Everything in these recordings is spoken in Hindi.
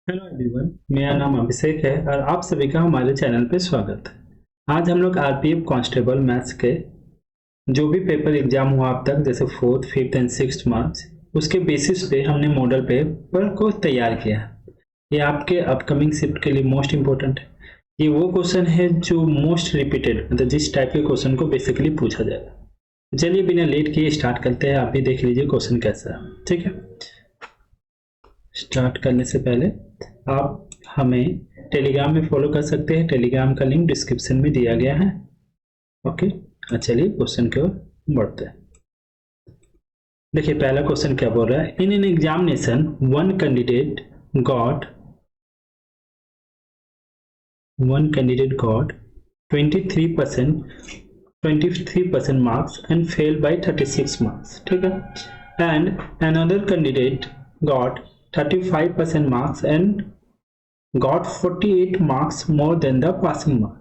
हेलो एवरीवन, मेरा नाम अभिषेक है और आप सभी का हमारे चैनल पे स्वागत है। आज हम लोग आरपीएफ कांस्टेबल मैथ्स के जो भी पेपर एग्जाम हुआ अब तक, जैसे 4th, 5th and 6th marks, उसके बेसिस पे हमने मॉडल पेपर को तैयार किया है। ये आपके अपकमिंग शिफ्ट के लिए मोस्ट इम्पोर्टेंट है। ये वो क्वेश्चन है जो मोस्ट रिपीटेड, मतलब जिस टाइप के क्वेश्चन को बेसिकली पूछा जाएगा। चलिए बिना लेट किए स्टार्ट करते हैं। आप भी देख लीजिए क्वेश्चन कैसा है, ठीक है। स्टार्ट करने से पहले आप हमें टेलीग्राम में फॉलो कर सकते हैं। टेलीग्राम का लिंक डिस्क्रिप्शन में दिया गया है। ओके, चलिए क्वेश्चन की ओर बढ़ते हैं। देखिए पहला क्वेश्चन क्या बोल रहा है। In an examination one candidate got 23% marks and fail by 36 marks, ठीक है। And another candidate got 35% marks and got 48 marks more than the passing mark,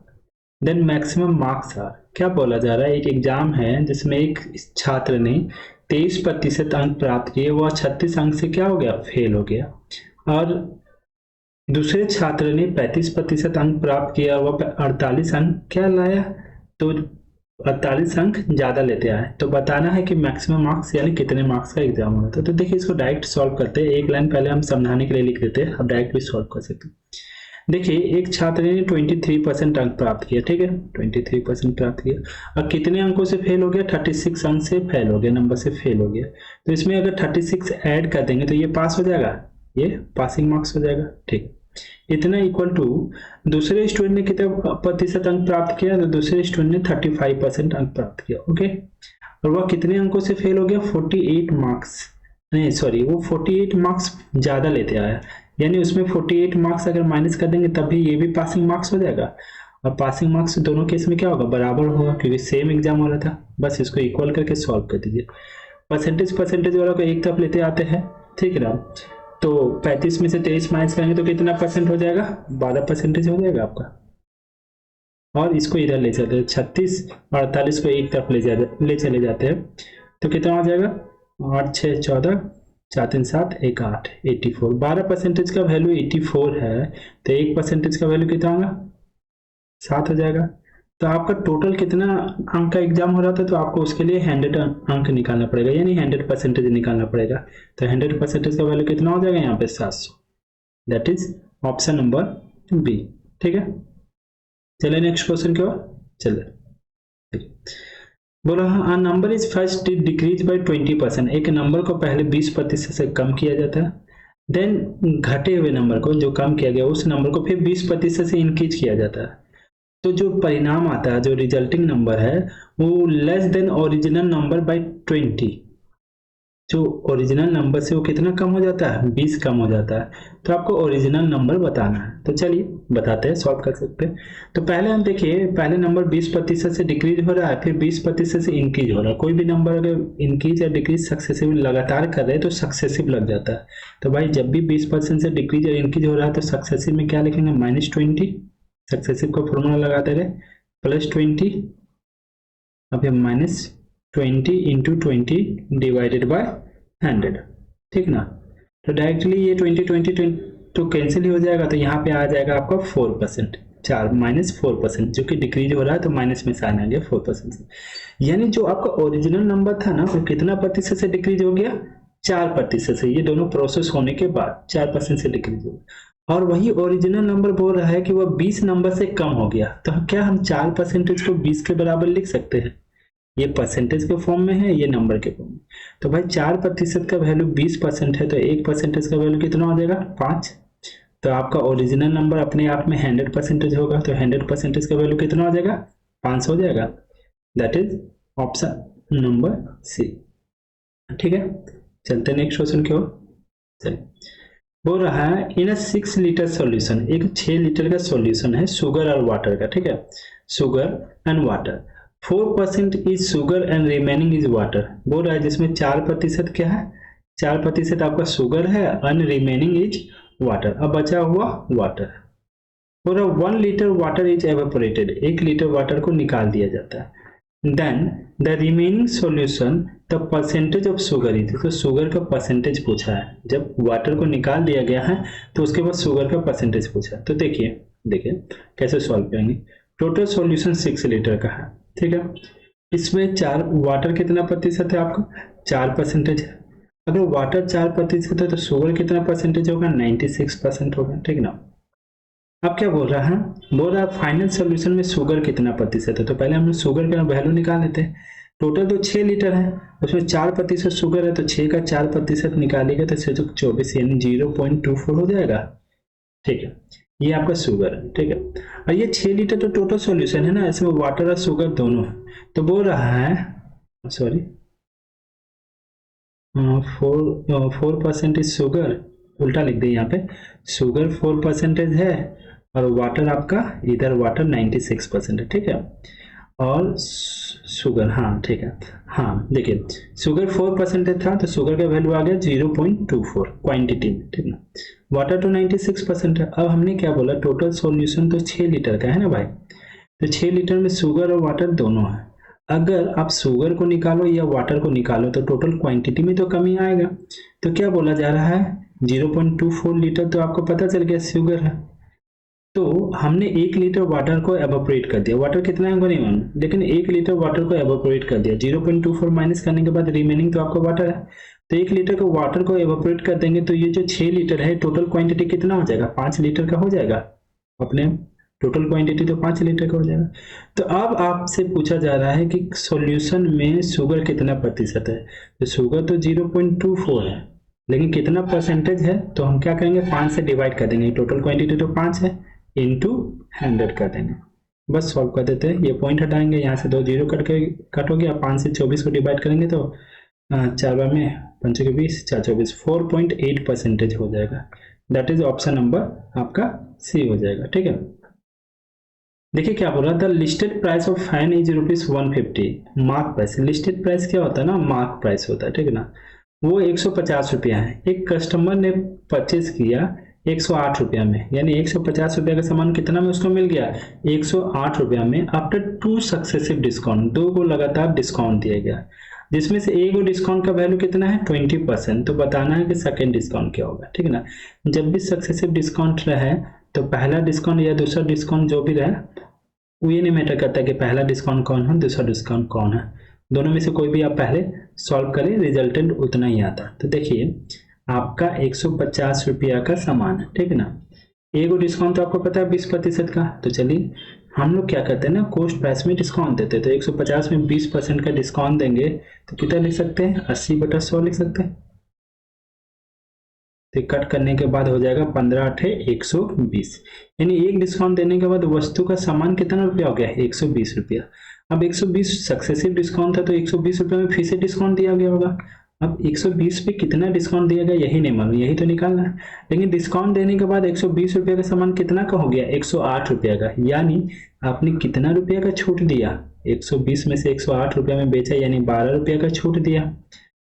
then maximum marks are। क्या बोला जा रहा है, एक एग्जाम है जिसमें एक छात्र ने 23% अंक प्राप्त किए, वह 36 अंक से क्या हो गया, फेल हो गया। और दूसरे छात्र ने 35% अंक प्राप्त किया, वह 48 अंक क्या लाया, तो 48 अंक ज्यादा लेते आए। तो बताना है कि मैक्सिमम मार्क्स यानी कितने मार्क्स का एग्जाम होता है। तो देखिए इसको डायरेक्ट सॉल्व करते हैं। एक लाइन पहले हम समझाने के लिए लिख देते हैं, अब डायरेक्ट भी सॉल्व कर सकते हैं। देखिए एक छात्र ने 23% अंक प्राप्त किया, ठीक है, 23% प्राप्त किया और कितने अंकों से फेल हो गया, 36 अंक से फेल हो गया, नंबर से फेल हो गया। तो इसमें अगर 36 ऐड कर देंगे तो ये पास हो जाएगा, ये पासिंग मार्क्स हो जाएगा, ठीक। इतना इक्वल टू दूसरे स्टूडेंट ने कितना प्रतिशत अंक प्राप्त किया, तो दूसरे स्टूडेंट ने 35% अंक प्राप्त किया, ओके। और वह कितने अंकों से फेल हो गया, 48 मार्क्स, नहीं सॉरी, वो 48 मार्क्स ज्यादा लेते आया, यानी उसमें 48 मार्क्स अगर माइनस कर देंगे तभी ये भी पासिंग मार्क्स हो जाएगा। और पासिंग मार्क्स दोनों केस में क्या होगा, बराबर होगा, क्योंकि सेम एग्जाम हो रहा था। बस इसको इक्वल करके सॉल्व कर दीजिए। परसेंटेज वाला को एक तरफ लेते आते हैं, ठीक है ना। तो 35 में से 23 माइनस करेंगे तो कितना परसेंट हो जाएगा, 12% हो जाएगा आपका। और इसको इधर ले जाते हैं, 36 और 48 को एक तरफ ले चले जाते हैं, तो कितना हो जाएगा, 8 6 14, 4 3 7 1 8, 84। 12% का वैल्यू 84 है, तो 1% का वैल्यू कितना होगा, 7 हो जाएगा। तो आपका टोटल कितना अंक का एग्जाम हो रहा था, तो आपको उसके लिए 100 अंक निकालना पड़ेगा, यानी 100% निकालना पड़ेगा। तो 100% का वैल्यू कितना हो जाएगा यहाँ पे, 700। That is option number B, ठीक है। चलिए नेक्स्ट क्वेश्चन की ओर चलिए। बोला हाँ, number is first decrease by 20%। एक नंबर को पहले 20% से कम किया जाता है, देन घटे हुए नंबर को, जो कम किया गया उस नंबर को फिर 20% से इंक्रीज किया जाता है। तो जो परिणाम आता है, जो रिजल्टिंग नंबर है, वो less than original number by 20। जो ओरिजिनल नंबर से वो कितना कम हो जाता है, 20 कम हो जाता है। तो आपको ओरिजिनल नंबर बताना है। तो चलिए बताते हैं, सॉल्व कर सकते हैं। तो पहले हम देखिए, पहले नंबर 20% से डिक्रीज हो रहा है, फिर 20% से इंक्रीज हो रहा है। कोई भी नंबर अगर इंक्रीज या डिक्रीज सक्सेसिव लगातार कर रहे हैं तो सक्सेसिव लग जाता है। तो भाई जब भी 20% से डिक्रीज और इंक्रीज हो रहा है तो सक्सेसिव में क्या लिखेंगे, -20। सक्सेसिव का फॉर्मूला लगाते रहे, +20, अब -20 इंटू 20 डिवाइडेड बाय 100, ठीक ना। तो डायरेक्टली ये 20 तो कैंसिल ही हो जाएगा, तो यहाँ पे आ जाएगा आपका 4%, 4 -4%, जो कि डिक्रीज हो रहा है तो माइनस में साइन आ गया 4% से। यानी जो आपका ओरिजिनल नंबर था ना, वो कितना प्रतिशत से डिक्रीज हो गया, 4% से। ये दोनों प्रोसेस होने के बाद 4% से डिक्रीज हो गया। और वही ओरिजिनल नंबर बोल रहा है कि वह 20 नंबर से कम हो गया, तो क्या हम 4% को 20 के बराबर लिख सकते हैं। ये परसेंटेज के फॉर्म में है, ये नंबर के फॉर्म में। तो भाई 4% का वैल्यू 20% है, तो 1% का वैल्यू कितना हो जाएगा, 5। तो आपका ओरिजिनल नंबर अपने आप में 100% होगा, तो 100% का वैल्यू कितना हो जाएगा, 5 हो जाएगा। That is option number C, ठीक है। चलते नेक्स्ट क्वेश्चन की ओर। चलिए बोल रहा है, इन अ 6 लीटर सॉल्यूशन, एक 6 लीटर का सॉल्यूशन है शुगर और वाटर का, ठीक है, sugar and water. 4% is sugar and remaining is water. बोल रहा है जिसमें 4% क्या है, 4% आपका शुगर है एंड रिमेनिंग इज वाटर, अब बचा हुआ वाटर। बोल रहा 1 litre water is evaporated, 1 litre water को निकाल दिया जाता है। Then the remaining solution the percentage of sugar ही थी, तो शुगर का परसेंटेज पूछा है। जब वाटर को निकाल दिया गया है तो उसके बाद शुगर का परसेंटेज पूछा है। तो देखिए कैसे सॉल्व करेंगे। टोटल सॉल्यूशन 6 लीटर का है, ठीक है। इसमें वाटर कितना प्रतिशत है आपका, 4% है। अगर वाटर 4% है तो शुगर कितना परसेंटेज होगा, 96% होगा, ठीक ना। अब क्या बोल रहा है, बोल रहा है फाइनल सोल्यूशन में शुगर कितना प्रतिशत है। तो पहले हम शुगर का वैल्यू निकाल लेते हैं। टोटल तो 6 लीटर है, उसमें 4% शुगर है, तो 6 का 4% निकालेगा तो 24 यानी 0.24 हो जाएगा, ठीक है। ये आपका शुगर है, ठीक है। और ये 6 लीटर तो टोटल सॉल्यूशन है ना, इसमें वाटर और शुगर दोनों है। तो बोल रहा है सॉरी 4% इज शुगर, उल्टा लिख दिया यहाँ पे, शुगर 4% है और वाटर आपका इधर वाटर 96% है, ठीक है। और शुगर, हाँ ठीक है, हाँ देखिए शुगर 4% था तो शुगर का वैल्यू आ गया 0.24 क्वांटिटी में, ठीक ना। वाटर तो 96% है। अब हमने क्या बोला, टोटल सॉल्यूशन तो 6 लीटर का है ना भाई, तो 6 लीटर में शुगर और वाटर दोनों है। अगर आप शुगर को निकालो या वाटर को निकालो तो टोटल क्वांटिटी में तो कमी आएगा। तो क्या बोला जा रहा है, 0.24 लीटर तो आपको पता चल गया शुगर है। तो हमने 1 लीटर वाटर को एवोपरेट कर दिया, वाटर कितना है नहीं मालूम, लेकिन 1 लीटर वाटर को एवोपरेट कर दिया। 0.24 माइनस करने के बाद रिमेनिंग तो आपका वाटर है। तो 1 लीटर को वाटर को एवोपरेट कर देंगे तो ये जो 6 लीटर है टोटल क्वांटिटी कितना हो जाएगा, 5 लीटर का हो जाएगा। अपने टोटल क्वांटिटी तो 5 लीटर का हो जाएगा। तो अब आपसे पूछा जा रहा है कि सॉल्यूशन में शुगर कितना प्रतिशत है। तो शुगर तो 0.24 है, लेकिन कितना परसेंटेज है, तो हम क्या करेंगे 5 से डिवाइड कर देंगे। टोटल क्वांटिटी तो 5 है, इंटू 100 कर देंगे, बस सॉल्व कर देते हैं। ये पॉइंट हटाएंगे, यहाँ से 2 जीरो कट हो गया। 5 से 24 को डिवाइड करेंगे तो 4 में 5 के 20, 4 24, 4.8% हो जाएगा। दैट इज ऑप्शन नंबर आपका सी हो जाएगा, ठीक है। देखिए क्या बोल रहा था, listed price of fan is ₹150। Mark price, listed price क्या होता है ना, मार्क प्राइस होता है, ठीक है ना। वो 150 रुपया है। एक कस्टमर ने परचेज किया 108 रुपया में, यानी 150 रुपया का सामान कितना में उसको मिल गया, 108 रुपया में। आफ्टर 2 सक्सेसिव डिस्काउंट, 2 को लगातार डिस्काउंट दिया गया, जिसमें से एक डिस्काउंट का वैल्यू कितना है 20%। तो बताना है कि सेकेंड डिस्काउंट क्या होगा, ठीक है ना। जब भी सक्सेसिव डिस्काउंट रहे तो पहला डिस्काउंट या दूसरा डिस्काउंट जो भी रहे, वो ये नहीं मैटर करता कि पहला डिस्काउंट कौन है दूसरा डिस्काउंट कौन है, दोनों में से कोई भी आप पहले सॉल्व करें, रिजल्टेंट उतना ही आता। तो देखिए आपका 150 रुपया का सामान है, ठीक है ना। एक डिस्काउंट तो आपको पता है 20% का। तो चलिए हम लोग क्या करते हैं ना, कॉस्ट प्राइस में डिस्काउंट देते हैं। तो 150 में 20% का डिस्काउंट देंगे तो कितना लिख सकते हैं, 80/100 लिख सकते हैं। तो कट करने के बाद हो जाएगा 15 8 120, यानी एक डिस्काउंट देने के बाद वस्तु का सामान कितना रुपया हो गया, 120 रुपया। अब 120 सक्सेसिव डिस्काउंट था तो 120 रुपये में फिर से डिस्काउंट दिया गया होगा। अब 120 पे कितना डिस्काउंट दिया गया यही नहीं मालूम, यही तो निकालना है। लेकिन डिस्काउंट देने के बाद 120 रुपये का सामान कितना का हो गया, 108 रुपया का, यानी आपने कितना रुपया का छूट दिया, 120 में से 108 रुपया में बेचा, यानी 12 रुपया का छूट दिया।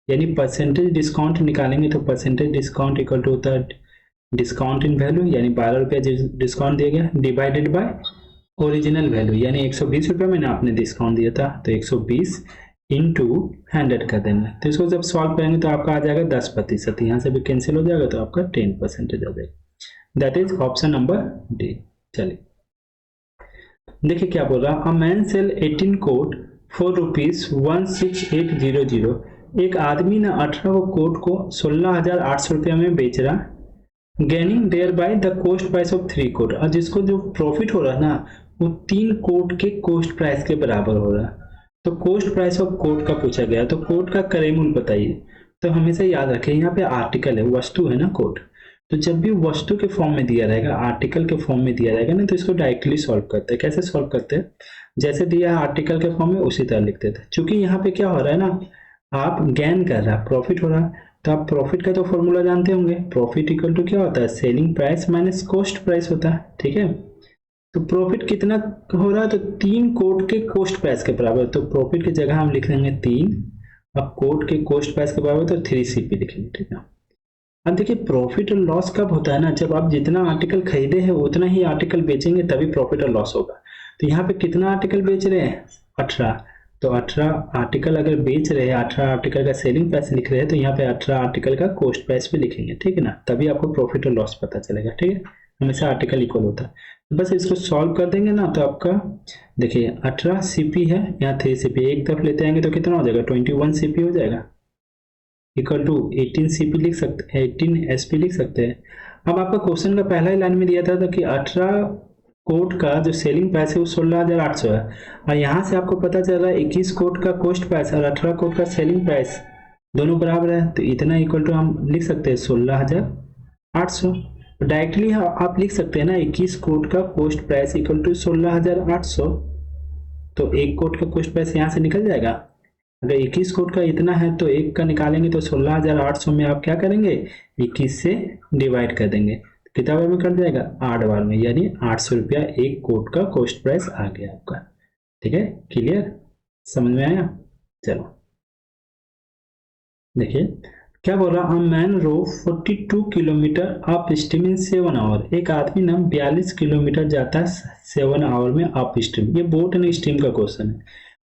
यानी परसेंटेज डिस्काउंट निकालेंगे तो परसेंटेज डिस्काउंट इक्वल टू होता है डिस्काउंट इन वैल्यू, यानी 12 रुपया डिस्काउंट दिया गया, डिवाइडेड बाय ओरिजिनल वैल्यू, यानी 120 रुपये में आपने डिस्काउंट दिया था, तो 120 इंटू 100 कर देना। तो इसको जब सॉल्व करेंगे तो आपका आ जाएगा 10%, यहाँ से भी कैंसिल हो जाएगा तो आपका 10% आ जाएगा। That is option number D. चलिए देखिए क्या बोल रहा, a man sell 18 coat for ₹16800। एक आदमी ने 18 कोट को 16,800 रुपया में बेच रहा, gaining thereby the cost price of 3 coat. और जिसको जो प्रॉफिट हो रहा है ना वो 3 कोट के कॉस्ट प्राइस के बराबर हो रहा है। तो कॉस्ट प्राइस ऑफ कोट का पूछा गया, तो कोट का करेमूल बताइए। तो हमेशा याद रखें यहाँ पे आर्टिकल है, वस्तु है ना कोट। तो जब भी वस्तु के फॉर्म में दिया रहेगा, आर्टिकल के फॉर्म में दिया रहेगा ना, तो इसको डायरेक्टली सॉल्व करते हैं। कैसे सॉल्व करते हैं, जैसे दिया है आर्टिकल के फॉर्म में उसी तरह लिखते थे। चूंकि यहाँ पे क्या हो रहा है ना, आप गेन कर रहा है, प्रॉफिट हो रहा है, तो आप प्रॉफिट का तो फॉर्मूला जानते होंगे, प्रॉफिट इक्वल टू क्या होता है, selling price minus cost price होता है, ठीक है। तो प्रॉफिट कितना हो रहा है, तो 3 कोट के कॉस्ट प्राइस के बराबर। तो प्रॉफिट की जगह हम लिख लेंगे 3, अब कोट के कॉस्ट प्राइस के बराबर तो 3CP लिख लेंगे, ठीक है। अब देखिए प्रॉफिट और लॉस कब होता है ना, जब आप जितना आर्टिकल खरीदे हैं उतना ही आर्टिकल बेचेंगे तभी प्रॉफिट और लॉस होगा। तो यहाँ पे कितना आर्टिकल बेच रहे हैं, 18, तो 18 आर्टिकल अगर बेच रहे हैं, 18 आर्टिकल का सेलिंग प्राइस लिख रहे हैं, तो यहाँ पे 18 आर्टिकल का कॉस्ट प्राइस भी लिखेंगे, ठीक है ना, तभी आपको प्रॉफिट और लॉस पता चलेगा, ठीक है। हमेशा आर्टिकल इक्वल होता है। तो बस इसको सॉल्व कर देंगे ना, तो आपका देखिए 18 सीपी है, यहाँ 3 सीपी, एक तरफ लेते आएंगे तो कितना हो जाएगा, 21 सीपी हो जाएगा, इक्वल टू 18 सीपी लिख सकते हैं, 18 एसपी लिख सकते हैं। अब आपका क्वेश्चन का पहला ही लाइन में दिया था कि 18 कोट का जो सेलिंग प्राइस है वो 16,800 है, और यहाँ से आपको पता चल रहा है 21 कोट का कॉस्ट प्राइस और 18 कोट का सेलिंग प्राइस दोनों बराबर है, तो इतना इक्वल टू हम लिख सकते हैं 16,800। डायरेक्टली आप लिख सकते हैं ना 21 कोट का कॉस्ट प्राइस इक्वल टू 16,800, तो एक कोट का कॉस्ट प्राइस यहाँ से निकल जाएगा। अगर 21 कोट का इतना है तो एक का निकालेंगे तो 16,800 में आप क्या करेंगे, 21 से डिवाइड कर देंगे, कितना बार में कट जाएगा, 8 बार में, यानी 800 रुपया एक कोट का कॉस्ट प्राइस आ गया आपका, ठीक है। क्लियर, समझ में आया। चलो देखिए क्या बोल रहा, man row 42 kilometre upstream in 7 hour, एक आदमी ना 42 किलोमीटर जाता है 7 आवर में अप स्ट्रीम। ये बोट एंड स्ट्रीम का क्वेश्चन है,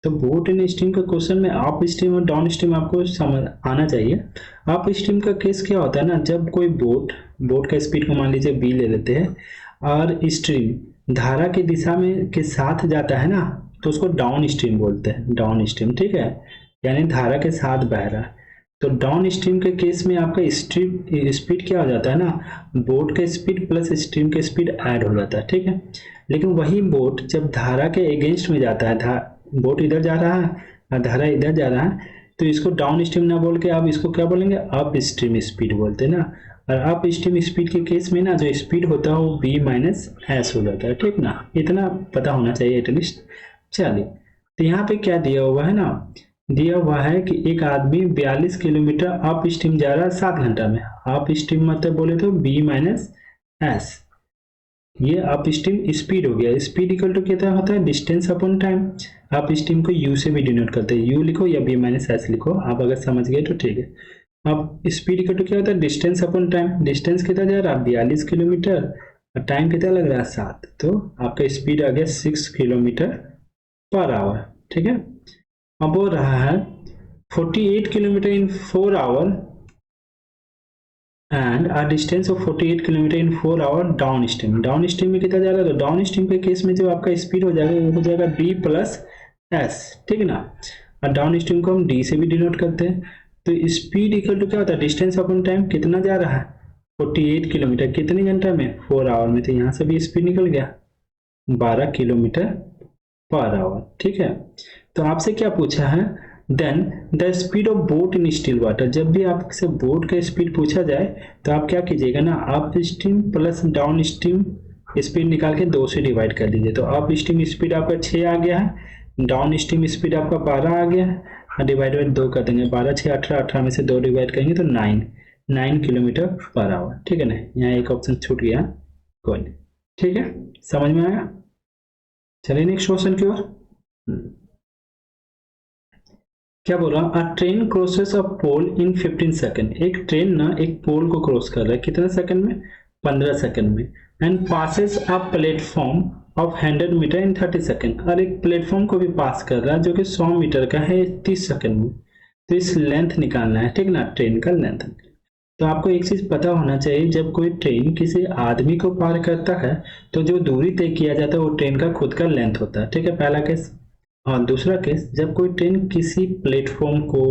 तो बोट एंड स्ट्रीम का क्वेश्चन में अप स्ट्रीम और डाउन स्ट्रीम आपको समझ आना चाहिए। अप स्ट्रीम का केस क्या होता है ना, जब कोई बोट का स्पीड को मान लीजिए b ले लेते हैं और स्ट्रीम धारा की दिशा में के साथ जाता है ना, तो उसको डाउन स्ट्रीम बोलते हैं, डाउन स्ट्रीम, ठीक है, यानी धारा के साथ बह रहा है। तो डाउन स्ट्रीम के केस में आपका स्पीड क्या हो जाता है ना, बोट का स्पीड प्लस स्ट्रीम का स्पीड ऐड हो जाता है, ठीक है। लेकिन वही बोट जब धारा के अगेंस्ट में जाता है, बोट इधर जा रहा है और धारा इधर जा रहा है, तो इसको डाउन स्ट्रीम ना बोल के आप इसको क्या बोलेंगे, अप स्ट्रीम स्पीड बोलते हैं ना। और अप स्ट्रीम स्पीड के केस में ना जो स्पीड होता है वो b माइनस एस हो जाता है, ठीक ना, इतना पता होना चाहिए एटलीस्ट। चलिए तो यहाँ पे क्या दिया हुआ है ना, दिया हुआ है कि एक आदमी 42 किलोमीटर अप स्ट्रीम जा रहा है 7 घंटा में। अप स्ट्रीम मतलब बोले तो b माइनस एस, ये अप स्ट्रीम स्पीड हो गया। स्पीड इक्वल टू कितना होता है, distance upon time. Up stream को u से भी डिनोट करते हैं, u लिखो या b माइनस एस लिखो, आप अगर समझ गए तो ठीक है। अब स्पीड इक्वल टू क्या होता है, डिस्टेंस अपॉन टाइम। डिस्टेंस कितना जा रहा है 42 किलोमीटर और टाइम कितना लग रहा है 7, तो आपका स्पीड आ गया 6 किलोमीटर पर आवर, ठीक है। अब वो रहा है 48 kilometre in 4 hour and a distance of 48 kilometre in 4 hour downstream. Downstream में कितना जा रहा है, तो डाउन स्ट्रीम के केस में जो आपका स्पीड हो जाएगा वो हो जाएगा b प्लस एस, ठीक है ना। और डाउन स्ट्रीम को हम d से भी डिनोट करते हैं। तो स्पीड इक्वल टू क्या होता है, डिस्टेंस अपॉन टाइम, कितना जा रहा है 48 किलोमीटर कितने घंटा में, 4 आवर में, तो यहाँ से भी स्पीड निकल गया 12 किलोमीटर पर आवर, ठीक है। तो आपसे क्या पूछा है, then the speed of boat in still water. जब भी आपसे बोट का स्पीड पूछा जाए तो आप क्या कीजिएगा ना, up stream plus down stream speed निकाल के 2 से डिवाइड कर दीजिए। तो अप स्ट्रीम स्पीड आपका 6 आ गया है, डाउन स्ट्रीम स्पीड आपका 12 आ गया है, डिवाइड बाई 2 कर देंगे, 12 6 18, 18 में से 2 डिवाइड करेंगे तो 9 किलोमीटर पर आवर, ठीक है ना। यहाँ एक ऑप्शन छूट गया, कोई नहीं, ठीक है, समझ में आया। चलिए नेक्स्ट क्वेश्चन की ओर। क्या बोल रहा, a train crosses a pole in 15 second. एक ट्रेन ना एक पोल को क्रॉस कर रहा है, कितने सेकंड में, 15 सेकंड में। And passes a platform of 100 metre in 30 second. और एक प्लेटफॉर्म को भी पास कर रहा है जो कि 100 मीटर का है 30 सेकंड में। तो इस लेंथ निकालना है, ठीक ना, ट्रेन का लेंथ। तो आपको एक चीज पता होना चाहिए, जब कोई ट्रेन किसी आदमी को पार करता है तो जो दूरी तय किया जाता है वो ट्रेन का खुद का लेंथ होता है, ठीक है, पहला केस। और दूसरा केस, जब कोई ट्रेन किसी प्लेटफॉर्म को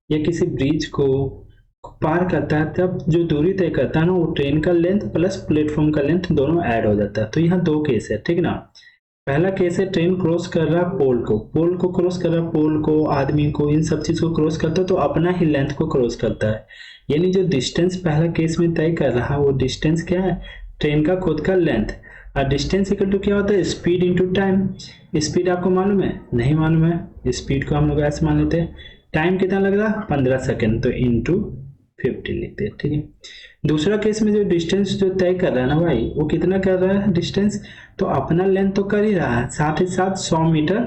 या किसी ब्रिज को पार करता है तब जो दूरी तय करता है ना वो ट्रेन का लेंथ प्लस प्लेटफॉर्म का लेंथ दोनों ऐड हो जाता है। तो यहाँ 2 केस है, ठीक ना। पहला केस है ट्रेन क्रॉस कर रहा पोल को क्रॉस कर रहा, पोल को, आदमी को, इन सब चीज को क्रॉस करता है तो अपना ही लेंथ को क्रॉस करता है। यानी जो डिस्टेंस पहला केस में तय कर रहा वो डिस्टेंस क्या है, ट्रेन का खुद का लेंथ। और डिस्टेंस इक्वल टू क्या होता है, स्पीड इंटू टाइम। स्पीड आपको मालूम है, नहीं मालूम है, स्पीड को हम लोग ऐसे मान लेते हैं। टाइम कितना लग रहा है 15 सेकंड, तो इंटू 50 लिखते हैं, ठीक है। दूसरा केस में जो डिस्टेंस जो तय कर रहा है ना भाई, वो कितना कर रहा है डिस्टेंस, तो अपना लेंथ तो कर ही रहा है, साथ ही साथ 100 मीटर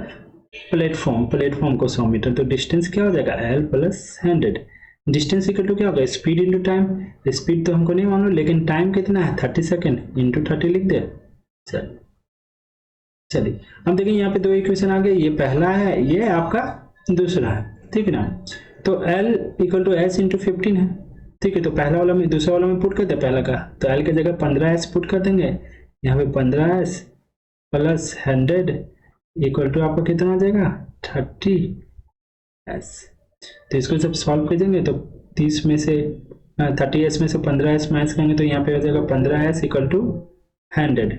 प्लेटफॉर्म को 100 मीटर, तो डिस्टेंस क्या हो जाएगा l plus 100। Distance equal to क्या होगा, स्पीड इंटू टाइम। स्पीड तो हमको नहीं मालूम, लेकिन टाइम कितना है 30 सेकंड, इंटू 30 लिख दे। चल चलिए हम देखें यहाँ पे दो इक्वेशन आ गए, ये पहला है, ये आपका दूसरा है, ठीक है ना। तो L equal to S into 15 है, ठीक है। तो पहला वाला में दूसरा वाला में पुट करते हैं पहला का, तो L की जगह 15S पुट कर देंगे, यहाँ पे 15S प्लस 100 इक्वल टू आपका कितना आ जाएगा 30S। तो इसको जब सॉल्व कर देंगे तो 30 में से 30S में से 15S माइनस करेंगे तो यहाँ पे हो जाएगा 15S इक्वल टू 100।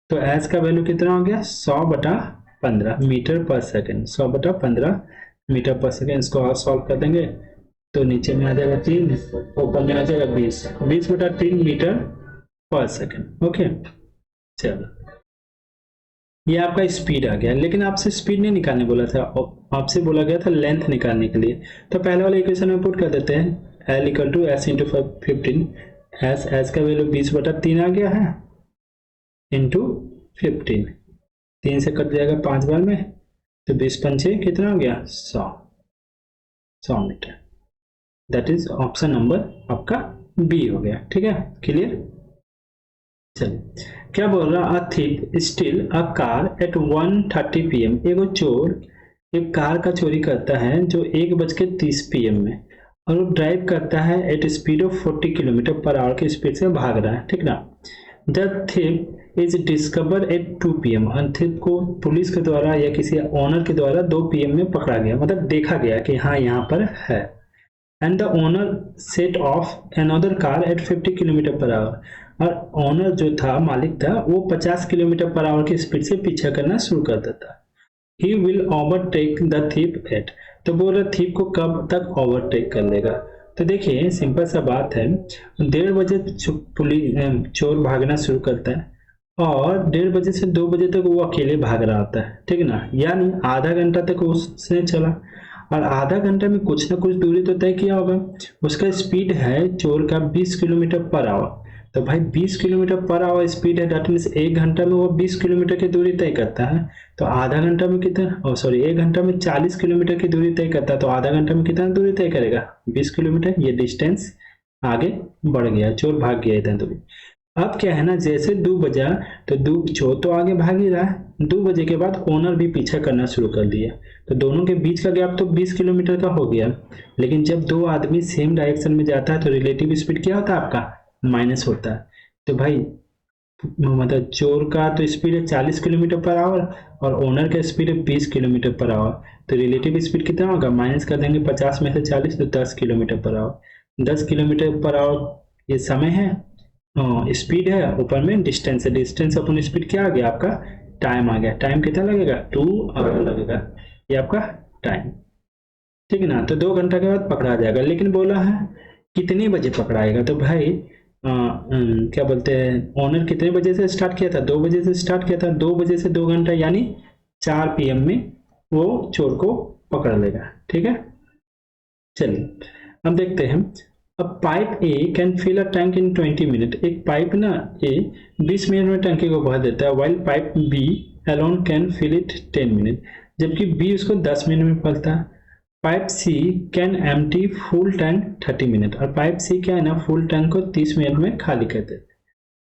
तो S का वैल्यू कितना हो गया 100/15 मीटर पर सेकेंड, 100/15 मीटर पर सेकेंड। इसको और सॉल्व कर देंगे तो नीचे में आ जाएगा 3, ऊपर में आ जाएगा 20/3 मीटर पर सेकेंड। ओके चलो ये आपका स्पीड आ गया, लेकिन आपसे स्पीड नहीं निकालने बोला था, आपसे बोला गया था लेंथ निकालने के लिए। तो पहले वाले इक्वेशन में पुट कर देते हैं L equal to S into 15, S का वैल्यू 20/3 आ गया है इंटू 15, 3 से कट जाएगा 5 बार में, तो 20×5 कितना हो गया 100 metre. That is option number आपका बी हो गया, ठीक है क्लियर। चलिए क्या बोल रहा, a thief steal a car at 1:30 PM। एगो चोर एक कार का चोरी करता है जो 1:30 PM में, और वो ड्राइव करता है एट स्पीड ऑफ 40 km/h की स्पीड से भाग रहा है, ठीक ना। The thief is discover at 2 PM। और थीफ को पुलिस के द्वारा या किसी ओनर के द्वारा 2 PM में पकड़ा गया, मतलब देखा गया कि हाँ यहाँ पर है। And the owner set of another car eight 50 km/h। और ओनर जो था, मालिक था, वो 50 km/h की स्पीड से पीछा करना शुरू कर देता। He will overtake the thief at. तो बोल रहा थीफ को कब तक ओवरटेक कर लेगा। तो देखिए सिंपल सा बात है, 1:30 बजे चोर भागना शुरू करता है और 1:30 बजे से 2 बजे तक वो अकेले भाग रहा होता है, ठीक है ना। यानी आधा घंटा तक उसने चला, और आधा घंटा में कुछ ना कुछ दूरी तो तय किया होगा। उसका स्पीड है चोर का 20 km/h। तो भाई 20 km/h स्पीड है, दैट मीन्स 1 घंटा में वो 20 किलोमीटर की दूरी तय करता है। तो आधा घंटा में कितना, सॉरी 1 घंटा में 40 किलोमीटर की दूरी तय करता है, तो आधा घंटा में कितना दूरी तय करेगा 20 किलोमीटर। ये डिस्टेंस आगे बढ़ गया, चोर भाग गया इतना दूरी। अब क्या है ना, जैसे 2 बजा तो चोर तो आगे भाग ही रहा है, 2 बजे के बाद ओनर भी पीछा करना शुरू कर दिया, तो दोनों के बीच का गैप तो 20 किलोमीटर का हो गया। लेकिन जब 2 आदमी सेम डायरेक्शन में जाता है तो रिलेटिव स्पीड क्या होता है आपका, माइनस होता है। तो भाई मतलब चोर का तो स्पीड है 40 km/h और ओनर का स्पीड है 20 km/h, तो रिलेटिव स्पीड कितना होगा, माइनस कर देंगे 50 में से 40 तो 10 km/h। 10 km/h ये समय है, स्पीड है, ऊपर में डिस्टेंस है, डिस्टेंस अपन स्पीड क्या आ गया आपका, टाइम आ गया। टाइम कितना लगेगा 2 आवर लगेगा, ये आपका टाइम, ठीक है ना। तो 2 घंटा के बाद पकड़ा जाएगा, लेकिन बोला है कितने बजे पकड़ाएगा। तो भाई क्या बोलते हैं, ओनर कितने बजे से स्टार्ट किया था, 2 बजे से स्टार्ट किया था, 2 बजे से 2 घंटा यानी 4 PM में वो चोर को पकड़ लेगा, ठीक है। चलिए अब देखते हैं, अब pipe A can fill a tank in 20 minute. एक पाइप ना ए 20 मिनट में टंकी को भर देता है, while pipe B alone can fill it 10 minute, जबकि बी उसको 10 मिनट में भरता है। Pipe C can empty full tank 30 minute, और पाइप सी क्या है ना, फुल टैंक को 30 मिनट में खाली कर देते।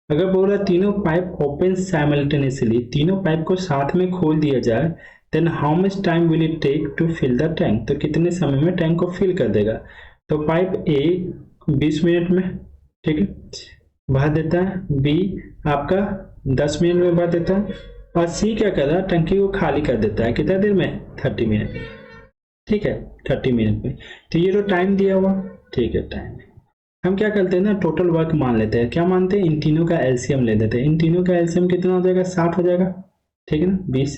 अगर बोला तीनों पाइप ओपन साइमल्टेनियसली, तीनों पाइप को साथ में खोल दिया जाए, then how much time will it take to fill the tank. तो कितने समय में टैंक को फिल कर देगा। तो पाइप ए 20 मिनट में, ठीक है, भर देता है, बी आपका 10 मिनट में भर देता है, और सी क्या कर रहा है, टंकी को खाली कर देता है कितना देर में, 30 मिनट, ठीक है 30 मिनट में। तो ये तो टाइम दिया हुआ, ठीक है टाइम। हम क्या करते हैं ना, टोटल वर्क मान लेते हैं, क्या मानते हैं, इन तीनों का एलसीएम ले लेते हैं। इन तीनों का एलसीएम कितना हो जाएगा, 60 हो जाएगा, ठीक है ना 20।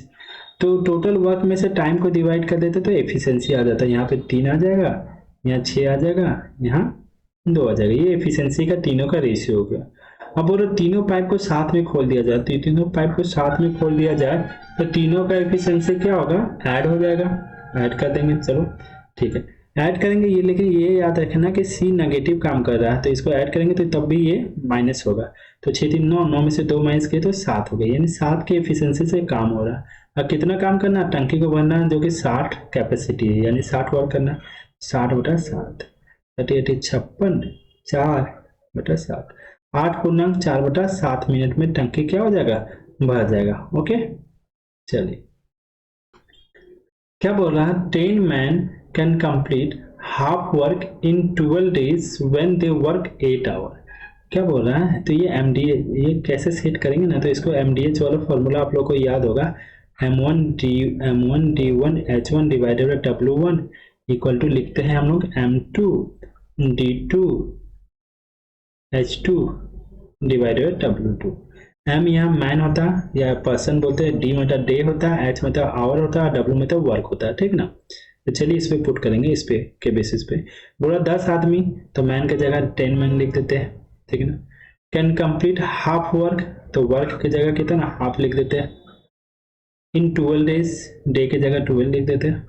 तो टोटल वर्क में से टाइम को डिवाइड कर देते तो एफिशिएंसी आ जाता है, यहाँ पे 3 आ जाएगा, यहाँ 6 आ जाएगा, यहाँ 2 आ जाएगा। ये एफिशिएंसी का तीनों का रेशियो हो गया। अब बोलो तीनों पाइप को साथ में खोल दिया जाए, तो तीनों पाइप को साथ में खोल दिया जाए तो तीनों का एफिशिएंसी क्या होगा, ऐड हो जाएगा, ऐड कर देंगे, चलो ठीक है ऐड करेंगे ये। लेकिन ये याद रखना कि सी नेगेटिव काम कर रहा है, तो इसको ऐड करेंगे तो तब भी ये माइनस होगा। तो 6 3 9, 9 में से 2 माइनस किए तो 7 हो गए, यानी 7 की एफिशिएंसी से काम हो रहा है। अब कितना काम करना है, टंकी को भरना है जो कि 60 कैपेसिटी है, यानी 60 वर्क करना, 60/7 56 4/7 8 पूर्णांक 4/7 मिनट में टंकी क्या हो जाएगा, भर जाएगा। ओके चलिए क्या बोल रहा है, 10 man can complete half work in 12 days when they work 8 hour. क्या बोल रहा है, तो ये एमडीए, ये कैसे सेट करेंगे ना, तो इसको एमडीएच वाला फॉर्मूला आप लोग को याद होगा, m1 d1 divided by w1 equal to लिखते हैं हम लोग m2 d2 h2 divided by w2। M यहाँ मैन होता है या पर्सन बोलते हैं, डी मतलब डे होता है, एच मतलब आवर होता है, डब्ल्यू मतलब वर्क होता है, ठीक ना। तो चलिए इस पे पुट करेंगे, इस पे के बेसिस पे। बोला 10 आदमी, तो मैन की जगह 10 मैन लिख देते हैं, ठीक है ना। कैन कंप्लीट हाफ वर्क, तो वर्क की जगह कितना हाफ लिख देते हैं। इन 12 days, डे की जगह 12 लिख देते हैं।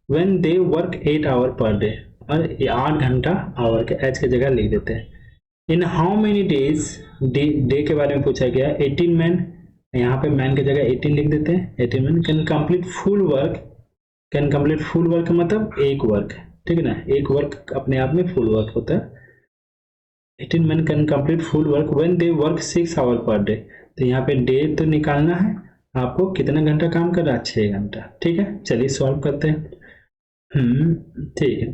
When they work 8 hour per day, और 8 घंटा आवर के एच की जगह लिख देते हैं। In how many days, day के बारे में पूछा गया, 18 मैन, यहाँ पे मैन की जगह 18 लिख देते हैं, 18 man can complete full work. Can complete full work मतलब एक वर्क, ठीक है ना, एक वर्क अपने आप में फुल वर्क होता है। 18 man can complete full work when they work 6 hour per day. तो यहाँ पे डे तो निकालना है आपको, कितना घंटा काम कर रहा है, 6 घंटा, ठीक है। चलिए सॉल्व करते हैं। ठीक है,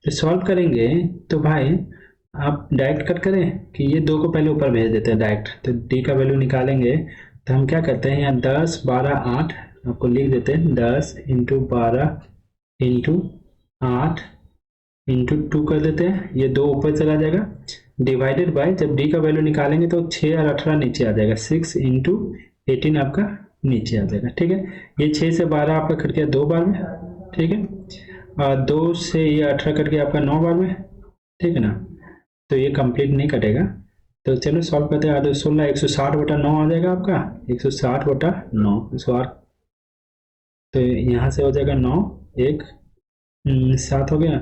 तो सॉल्व करेंगे तो भाई आप डायरेक्ट कट करें कि ये दो को पहले ऊपर भेज देते हैं डायरेक्ट। तो डी का वैल्यू निकालेंगे तो हम क्या करते हैं, यहाँ 10 12 8 आपको लिख देते हैं, 10 इंटू 12 इंटू 8 इंटू 2 कर देते हैं, ये दो ऊपर चला जाएगा, डिवाइडेड बाय, जब डी का वैल्यू निकालेंगे तो 6 और 18 नीचे आ जाएगा, 6 इंटू 18 आपका नीचे आ जाएगा, ठीक है। ये 6 से 12 आपका कट गया 2 बार में, ठीक है, और 2 से ये 18 कट गया आपका 9 बार में, ठीक है ना। तो ये कंप्लीट नहीं कटेगा, तो चलो सॉल्व करते हैं। 16 160/9 आ जाएगा आपका, 160/9 108, तो यहाँ से हो जाएगा 9 1 7 हो गया,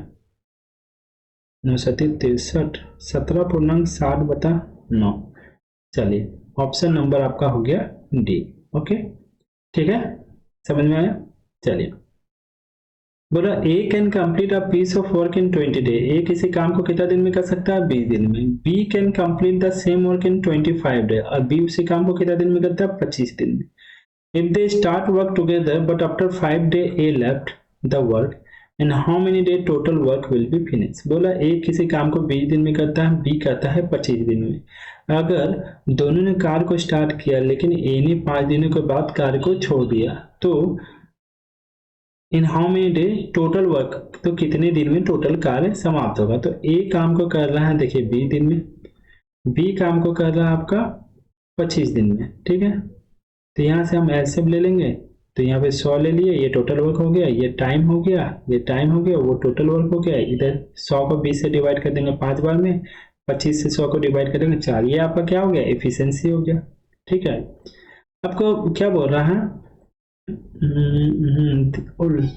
9 7 63, 17.60/9। चलिए ऑप्शन नंबर आपका हो गया डी। ओके ठीक है, समझ में आया। चलिए बोला A can complete a piece of work in 20 day. A किसी काम को कितना दिन में कर सकता है, 20 दिन में। B can complete the same work in 25 day, और बी उसी काम को कितना दिन में करता है, 25 दिन में। If they start work together but after 5 day A left the work and how many day total work will be finish. बोला ए किसी काम को 20 दिन में करता है, बी करता है 25 दिन में। अगर दोनों ने कार्य को स्टार्ट किया लेकिन ए ने 5 दिनों के बाद कार्य को छोड़ दिया, तो in how many day total work, तो कितने दिन में टोटल कार्य समाप्त होगा। तो ए काम को कर रहा है देखिए 20 दिन में, बी काम को कर रहा है आपका 25 दिन में, ठीक है। तो यहाँ से हम एलसीएम ले लेंगे, तो यहाँ पे 100 ले लिए, ये टोटल वर्क हो गया, ये टाइम हो गया, ये टाइम हो गया, वो टोटल वर्क हो गया। इधर 100 को 20 से डिवाइड कर देंगे 5 बार में, 25 से 100 को डिवाइड कर देंगे 4, ये आपका क्या हो गया, एफिशिएंसी हो गया, ठीक है। आपको क्या बोल रहा है,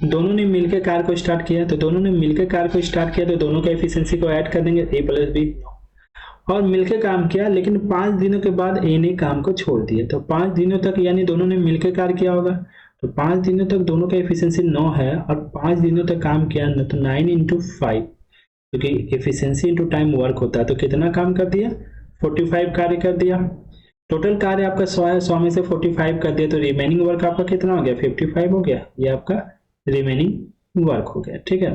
दोनों ने मिलकर कार को स्टार्ट किया, तो दोनों ने मिलकर कार को स्टार्ट किया, तो दोनों का एफिशिएंसी को ऐड कर देंगे, ए प्लस बी, और मिलकर काम किया लेकिन 5 दिनों के बाद ए ने काम को छोड़ दिया, तो 5 दिनों तक यानी दोनों ने मिलकर कार्य किया होगा, तो 5 दिनों तक दोनों का एफिशिएंसी 9 है, और 5 दिनों तक काम किया ना, तो 9 इंटू 5, क्योंकि एफिशिएंसी इंटू टाइम वर्क होता है, तो कितना काम कर दिया, 45 कार्य कर दिया। टोटल कार्य आपका 100 है, 100 में से 45 कर दिया, तो रिमेनिंग वर्क आपका कितना हो गया, 55 हो गया, ये आपका रिमेनिंग वर्क हो गया, ठीक है।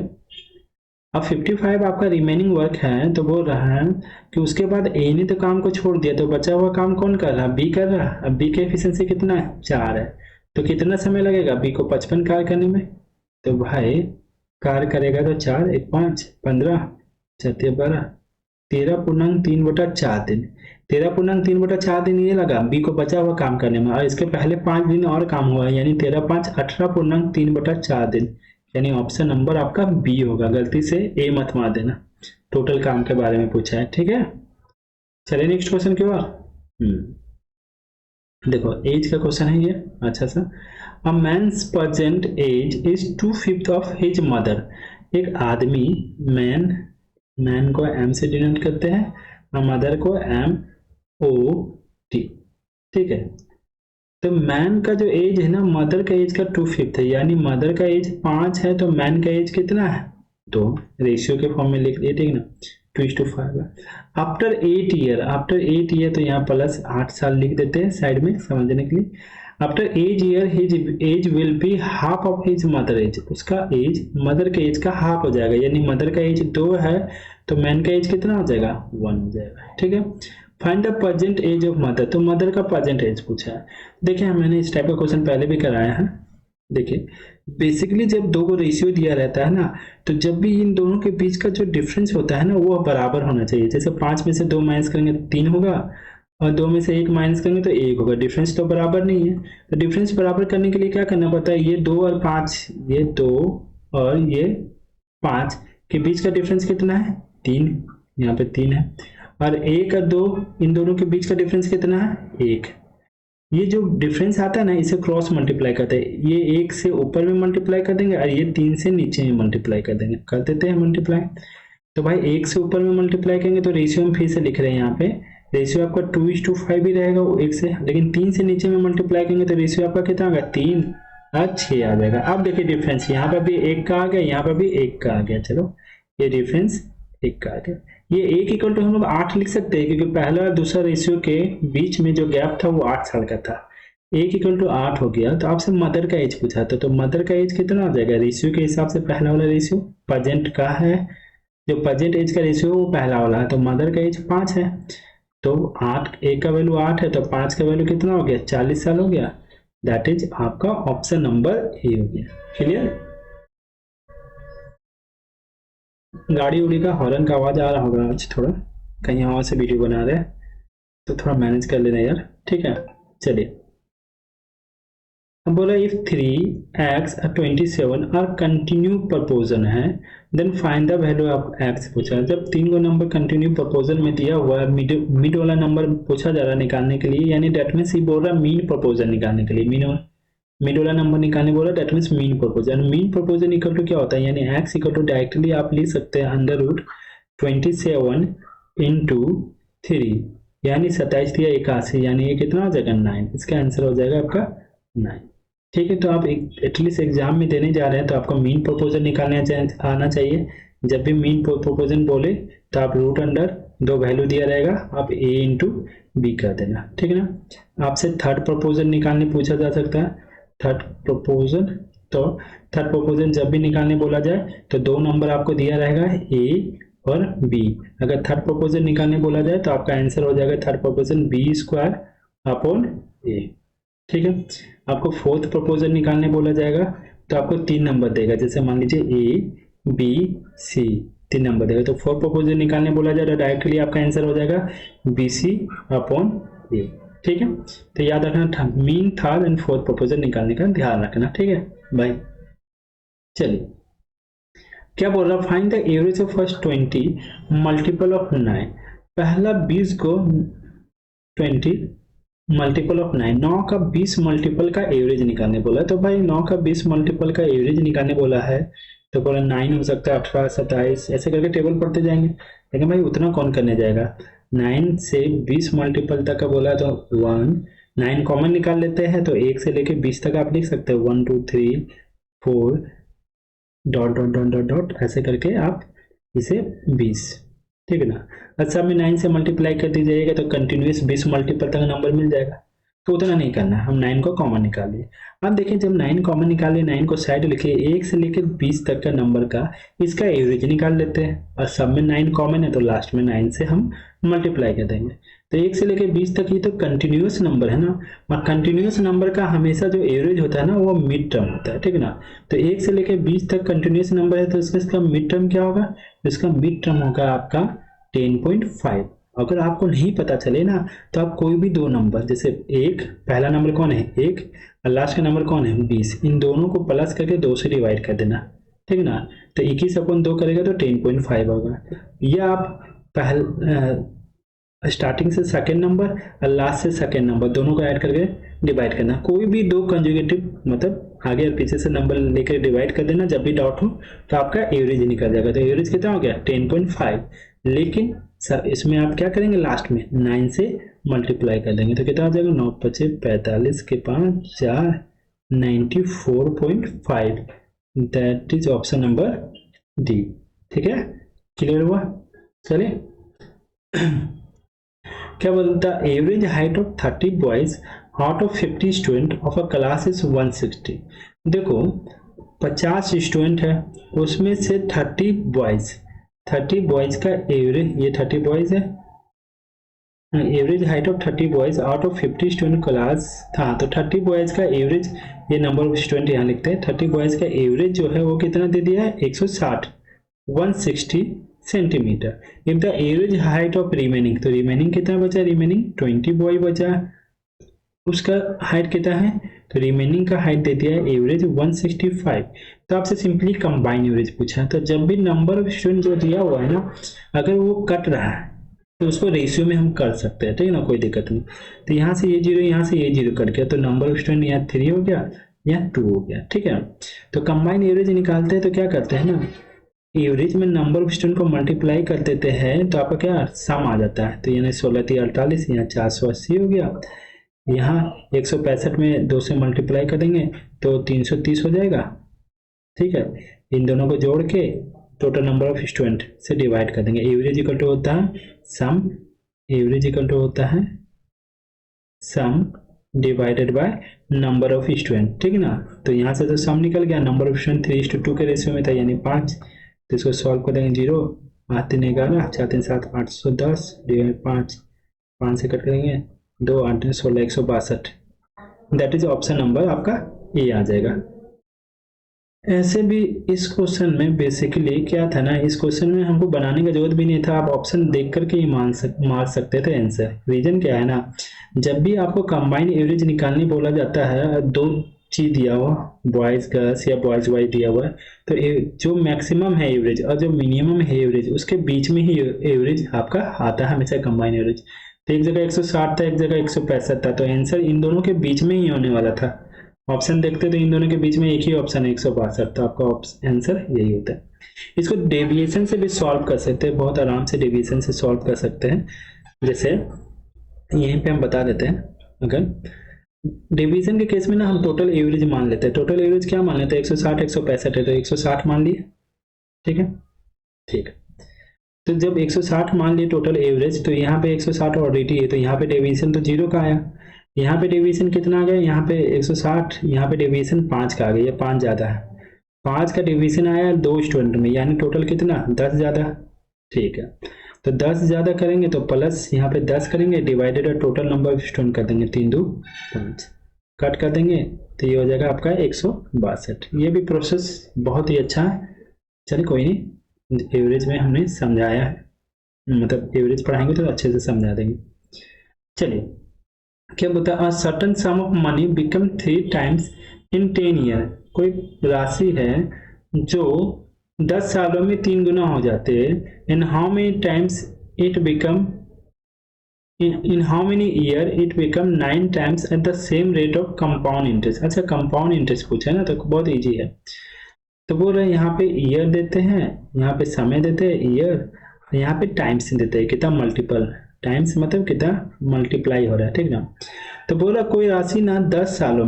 अब 55 आपका रिमेनिंग वर्क है, तो बोल रहा है कि उसके बाद ए ने तो काम को छोड़ दिया, तो बचा हुआ काम कौन कर रहा है, बी कर रहा है। अब बी का एफिशिएंसी कितना है, 4 है, तो कितना समय लगेगा बी को 55 कार्य करने में, तो भाई कार्य करेगा तो 4 1 5 15 7 12 13.3/4 दिन, 13.3/4 दिन ये लगा बी को बचा हुआ काम करने में, और इसके पहले 5 दिन और काम हुआ है, यानी 13 5 18.3/4 दिन, यानी ऑप्शन नंबर आपका बी होगा। गलती से ए मत मार देना, टोटल काम के बारे में पूछा है, ठीक है। चलिए नेक्स्ट क्वेश्चन की ओर। देखो एज का क्वेश्चन है ये, अच्छा सा। A man's present age is 2/5 of his mother. एक आदमी, मैन को एम से डिनोट करते हैं और मदर को MOT, ठीक है। तो मैन का जो एज है ना, मदर का एज का 2/5 है, यानी मदर का एज 5 है, तो मैन का एज कितना है, तो रेशियो के फॉर्म में लिख दिए, ठीक ना, 2:5 है। आफ्टर 8 ईयर, आफ्टर 8 ईयर, तो यहाँ प्लस 8 साल लिख देते हैं साइड में समझने के लिए। After age year his age will be half of his mother age, उसका एज मदर के एज का हाफ हो जाएगा, यानी मदर का एज 2 है तो मैन का एज कितना हो जाएगा 1 हो जाएगा। ठीक है, find the present age of mother, तो मदर का प्रेजेंट एज पूछा है। देखिए मैंने इस टाइप का क्वेश्चन पहले भी कराया है। देखिए बेसिकली जब दो को रेशियो दिया रहता है ना, तो जब भी इन दोनों के बीच का जो डिफरेंस होता है ना वो बराबर होना चाहिए। जैसे 5 में से 2 माइनस करेंगे 3 होगा, और 2 में से 1 माइनस करेंगे तो 1 होगा, डिफरेंस तो बराबर नहीं है। तो डिफरेंस बराबर करने के लिए क्या करना पड़ता है, ये 2 और 5, ये 2 और ये 5 के बीच का डिफरेंस कितना है 3, यहाँ पे 3 है, और 1 और 2 इन दोनों के बीच का डिफरेंस कितना है 1। ये जो डिफरेंस आता है ना इसे क्रॉस मल्टीप्लाई करते हैं, ये 1 से ऊपर में मल्टीप्लाई कर देंगे और ये 3 से नीचे में मल्टीप्लाई कर देंगे, कर देते हैं मल्टीप्लाई। तो भाई 1 से ऊपर में मल्टीप्लाई करेंगे तो रेशियो हम फिर से लिख रहे हैं, यहाँ पे रेशियो आपका 2:5 ही रहेगा 1 से, लेकिन 3 से नीचे में मल्टीप्लाई करेंगे तो रेशियो आपका कितना होगा 3 और 6 आ जाएगा। अब देखिए डिफरेंस यहाँ पर भी 1 का आ गया, यहाँ पर भी 1 का आ गया, चलो ये डिफरेंस 1 का आ गया। ये 1 इक्वल टू हम लोग 8 लिख सकते हैं, क्योंकि पहला और दूसरा रेशियो के बीच में जो गैप था वो 8 साल का था। 1 इक्वल टू 8 हो गया, तो आपसे मदर का एज पूछा था, तो मदर का एज कितना हो जाएगा रेशियो के हिसाब से, पहला वाला रेशियो प्रेजेंट का है, जो प्रेजेंट एज का रेशियो वो पहला वाला है, तो मदर का एज 5 है, तो 8, 1 का वैल्यू 8 है तो 5 का वैल्यू कितना हो गया 40 साल हो गया। दैट इज आपका ऑप्शन नंबर ए हो गया। क्लियर, गाड़ी उड़ी का हॉर्न का आवाज आ रहा होगा आज, थोड़ा कहीं और से वीडियो बना रहे हैं तो थोड़ा मैनेज कर लेना यार, ठीक है। चलिए अब बोला इफ 3x और 27 आर कंटिन्यू प्रपोजन है then find the value of x पूछा। जब 3 को नंबर कंटिन्यू प्रपोजन में दिया हुआ है, मिड वाला नंबर पूछा जा रहा है निकालने के लिए, यानी डेट मीन्स ये बोल रहा है मीन प्रपोजन निकालने के लिए, मिड वाला नंबर निकालने बोला, that means mean proportion. Mean proportion equal to क्या होता है, यानी x इक्वल टू डायरेक्टली आप लिख सकते हैं √27 इंटू 3, यानी 27 या 81, यानी ये कितना हो जाएगा 9, इसका आंसर हो जाएगा आपका 9। ठीक है, तो आप एटलीस्ट एग्जाम में देने जा रहे हैं तो आपको मीन प्रपोजन निकालने आना चाहिए। जब भी मीन प्रपोजन बोले तो आप रूट अंडर 2 वैल्यू दिया रहेगा, आप a इंटू बी कर देना, ठीक है ना। आपसे थर्ड प्रपोजन निकालने पूछा जा सकता है, थर्ड प्रपोजन, तो थर्ड प्रपोजन जब भी निकालने बोला जाए तो 2 नंबर आपको दिया रहेगा a और b। अगर थर्ड प्रपोजन निकालने बोला जाए तो आपका आंसर हो जाएगा थर्ड प्रपोजन b² अपॉन a। ठीक है, आपको फोर्थ प्रपोजल निकालने बोला जाएगा तो आपको 3 नंबर देगा, जैसे मान लीजिए ए बी सी 3 नंबर देगा, तो फोर्थ प्रपोजल निकालने बोला जाएगा तो डायरेक्टली आपका आंसर हो जाएगा बी सी अपॉन ए। ठीक है, तो याद रखना mean, third and fourth proposal निकालने का ध्यान रखना, ठीक है भाई। चलिए क्या बोल रहा, find the average of first 20 multiple of 9। पहला 20 को 20 मल्टीपल ऑफ 9, 9 का 20 मल्टीपल का एवरेज निकालने बोला है। तो भाई 9 का 20 मल्टीपल का एवरेज निकालने बोला है तो बोला 9 हो सकता है, 18, 27, ऐसे करके टेबल पढ़ते जाएंगे। लेकिन भाई उतना कौन करने जाएगा, 9 से 20 मल्टीपल तक का बोला तो 1, 9 कॉमन निकाल लेते हैं तो 1 से लेके 20 तक आप लिख सकते हो 1 2 3 4 dot dot dot dot dot, ऐसे करके आप इसे 20, ठीक है ना। अच्छा में 9 से मल्टीप्लाई कर दीजिएगा तो कंटिन्यूस 20 मल्टीपल तक नंबर मिल जाएगा, तो उतना नहीं करना, हम 9 को कॉमन निकालिए। अब देखिए जब 9 कॉमन निकालिए, 9 को साइड लिखिए, 1 से लेकर 20 तक का नंबर का इसका एवरेज निकाल लेते हैं, और सब में 9 कॉमन है तो लास्ट में 9 से हम मल्टीप्लाई कर देंगे। तो 1 से लेकर 20 तक ये तो कंटिन्यूस नंबर है ना, और कंटिन्यूस नंबर का हमेशा जो एवरेज होता है ना वो मिड टर्म होता है, ठीक है ना। तो 1 से लेकर 20 तक कंटिन्यूस नंबर है तो इसका मिड टर्म क्या होगा, इसका मिड टर्म होगा आपका 10.5। अगर आपको नहीं पता चले ना तो आप कोई भी 2 नंबर, जैसे एक पहला नंबर कौन है 1 और लास्ट का नंबर कौन है 20, इन दोनों को प्लस करके 2 से डिवाइड कर देना, ठीक है ना। तो 21/2 करेगा तो 10.5 होगा। या आप स्टार्टिंग से सेकेंड नंबर और लास्ट से सेकेंड नंबर दोनों को ऐड करके डिवाइड करना, कोई भी 2 कंजुगेटिव मतलब आगे और पीछे से नंबर लेकर डिवाइड कर देना, जब भी डॉट हो तो आपका एवरेज निकल जाएगा। तो एवरेज कितना हो गया 10.5, लेकिन सर इसमें आप क्या करेंगे लास्ट में 9 से मल्टीप्लाई कर देंगे तो कितना हो जाएगा 9 5 45 के 5 4 94.5। That is option number D, ठीक है, क्लियर हुआ। चलिए क्या बोलता, average height of 30 boys out of 50 student of a class is 160। देखो 50 स्टूडेंट है, उसमें से 30 बॉयज का एवरेज, ये 30 बॉयज है, average height of 30 boys out of 50 student class था, तो 30 बॉयज का एवरेज, ये नंबर ऑफ स्टूडेंट यहाँ लिखते हैं, 30 बॉयज का एवरेज जो है वो कितना दे दिया है 160, 160 centimetre. If the average height of remaining, तो रिमेनिंग कितना बचा, रिमेनिंग 20 बॉय बचा, उसका हाइट कितना है, तो रिमेनिंग का हाइट दे दिया है एवरेज 165। तो आपसे सिंपली कंबाइन एवरेज पूछा है, तो जब भी नंबर ऑफ स्टूडेंट जो दिया हुआ है ना, अगर वो कट रहा है तो उसको रेशियो में हम कर सकते हैं, ठीक है ना, कोई दिक्कत नहीं। तो यहाँ से ये जीरो, यहाँ से ये जीरो कट गया, तो नंबर ऑफ स्टूडेंट यहाँ 3 हो गया, यहाँ 2 हो गया, ठीक है। तो कंबाइन एवरेज निकालते हैं तो क्या करते हैं ना, एवरेज में नंबर ऑफ स्टूडेंट को मल्टीप्लाई कर देते हैं तो आपका क्या सम आ जाता है। तो यानी 16×3 = 48, यहाँ 480 हो गया, यहाँ 165 में 2 से मल्टीप्लाई करेंगे तो 330 हो जाएगा, ठीक है। इन दोनों को जोड़ के टोटल नंबर ऑफ स्टूडेंट से डिवाइड कर देंगे। एवरेज इक्वल टू होता है सम, एवरेज इक्वल टू होता है सम divided by number of student, ठीक है ना। तो यहाँ से तो सम निकल गया, नंबर ऑफ स्टूडेंट 3:2 के रेशियो में था, यानी 5। तो इसको सॉल्व कर देंगे, 0 8 3 11 4 3 7 810 डिवाइड 5 से कट करेंगे 2 8 3 16 162। दैट इज ऑप्शन नंबर आपका ए आ जाएगा। ऐसे भी इस क्वेश्चन में बेसिकली क्या था ना, इस क्वेश्चन में हमको बनाने का जरूरत भी नहीं था, आप ऑप्शन देख करके ही मार सकते थे आंसर। रीजन क्या है ना, जब भी आपको कंबाइन एवरेज निकालने बोला जाता है, 2 चीज दिया हुआ, बॉयज गर्ल्स या बॉयज वाइज दिया हुआ है, तो जो मैक्सिमम है एवरेज और जो मिनिमम है एवरेज, उसके बीच में ही एवरेज आपका आता है हमेशा कंबाइन एवरेज। तो एक जगह 160 था, एक जगह 165 था, तो आंसर इन दोनों के बीच में ही होने वाला था। ऑप्शन देखते तो इन दोनों के बीच में एक ही ऑप्शन है 162, तो आपका आंसर यही होता है। इसको डेविएशन से भी सॉल्व कर सकते हैं, बहुत आराम से डेविएशन से सॉल्व कर सकते हैं। जैसे यहीं पे हम बता देते हैं, अगर डिवीजन के केस में ना हम टोटल एवरेज मान लेते हैं। टोटल एवरेज क्या मान लेते हैं, 160 165 है, तो 160 मान लिए, ठीक है, ठीक। तो जब 160 मान लिए टोटल एवरेज, तो यहाँ पे 160 ऑलरेडी है, तो यहाँ पे डेविएशन तो 0 का आया, यहाँ पे डेविएशन कितना आ गया, यहाँ पे 160, यहाँ पे डेविएशन 5 का आ गया, ये 5 ज्यादा है, 5 का डेविएशन आया 2 स्टूडेंट में, यानी टोटल कितना 10 ज्यादा, ठीक है। तो 10 ज्यादा करेंगे तो प्लस यहाँ पे 10 करेंगे, डिवाइडेड और टोटल नंबर ऑफ स्टूडेंट कर देंगे, 3 2 5 कट कर देंगे, तो ये हो जाएगा आपका 162। ये भी प्रोसेस बहुत ही अच्छा है। चलिए कोई नहीं, एवरेज में हमने समझाया है, मतलब एवरेज पढ़ाएंगे तो अच्छे से समझा देंगे। चलिए क्या बता, a certain some of money become 3 times in 10 year. कोई राशि है जो 10 सालों में 3 गुना हो जाते हैं। In how many times it become, in how many year it become 9 times at the same rate of compound interest. अच्छा, कंपाउंड इंटरेस्ट पूछा है ना, तो बहुत इजी है। तो बोल रहे हैं यहाँ पे ईयर देते हैं, यहाँ पे समय देते हैं ईयर, यहाँ पे टाइम्स देते हैं, कितना मल्टीपल टाइम्स, मतलब कितना मल्टीप्लाई हो रहा है, ठीक ना। तो बोला कोई राशि ना 10 सालों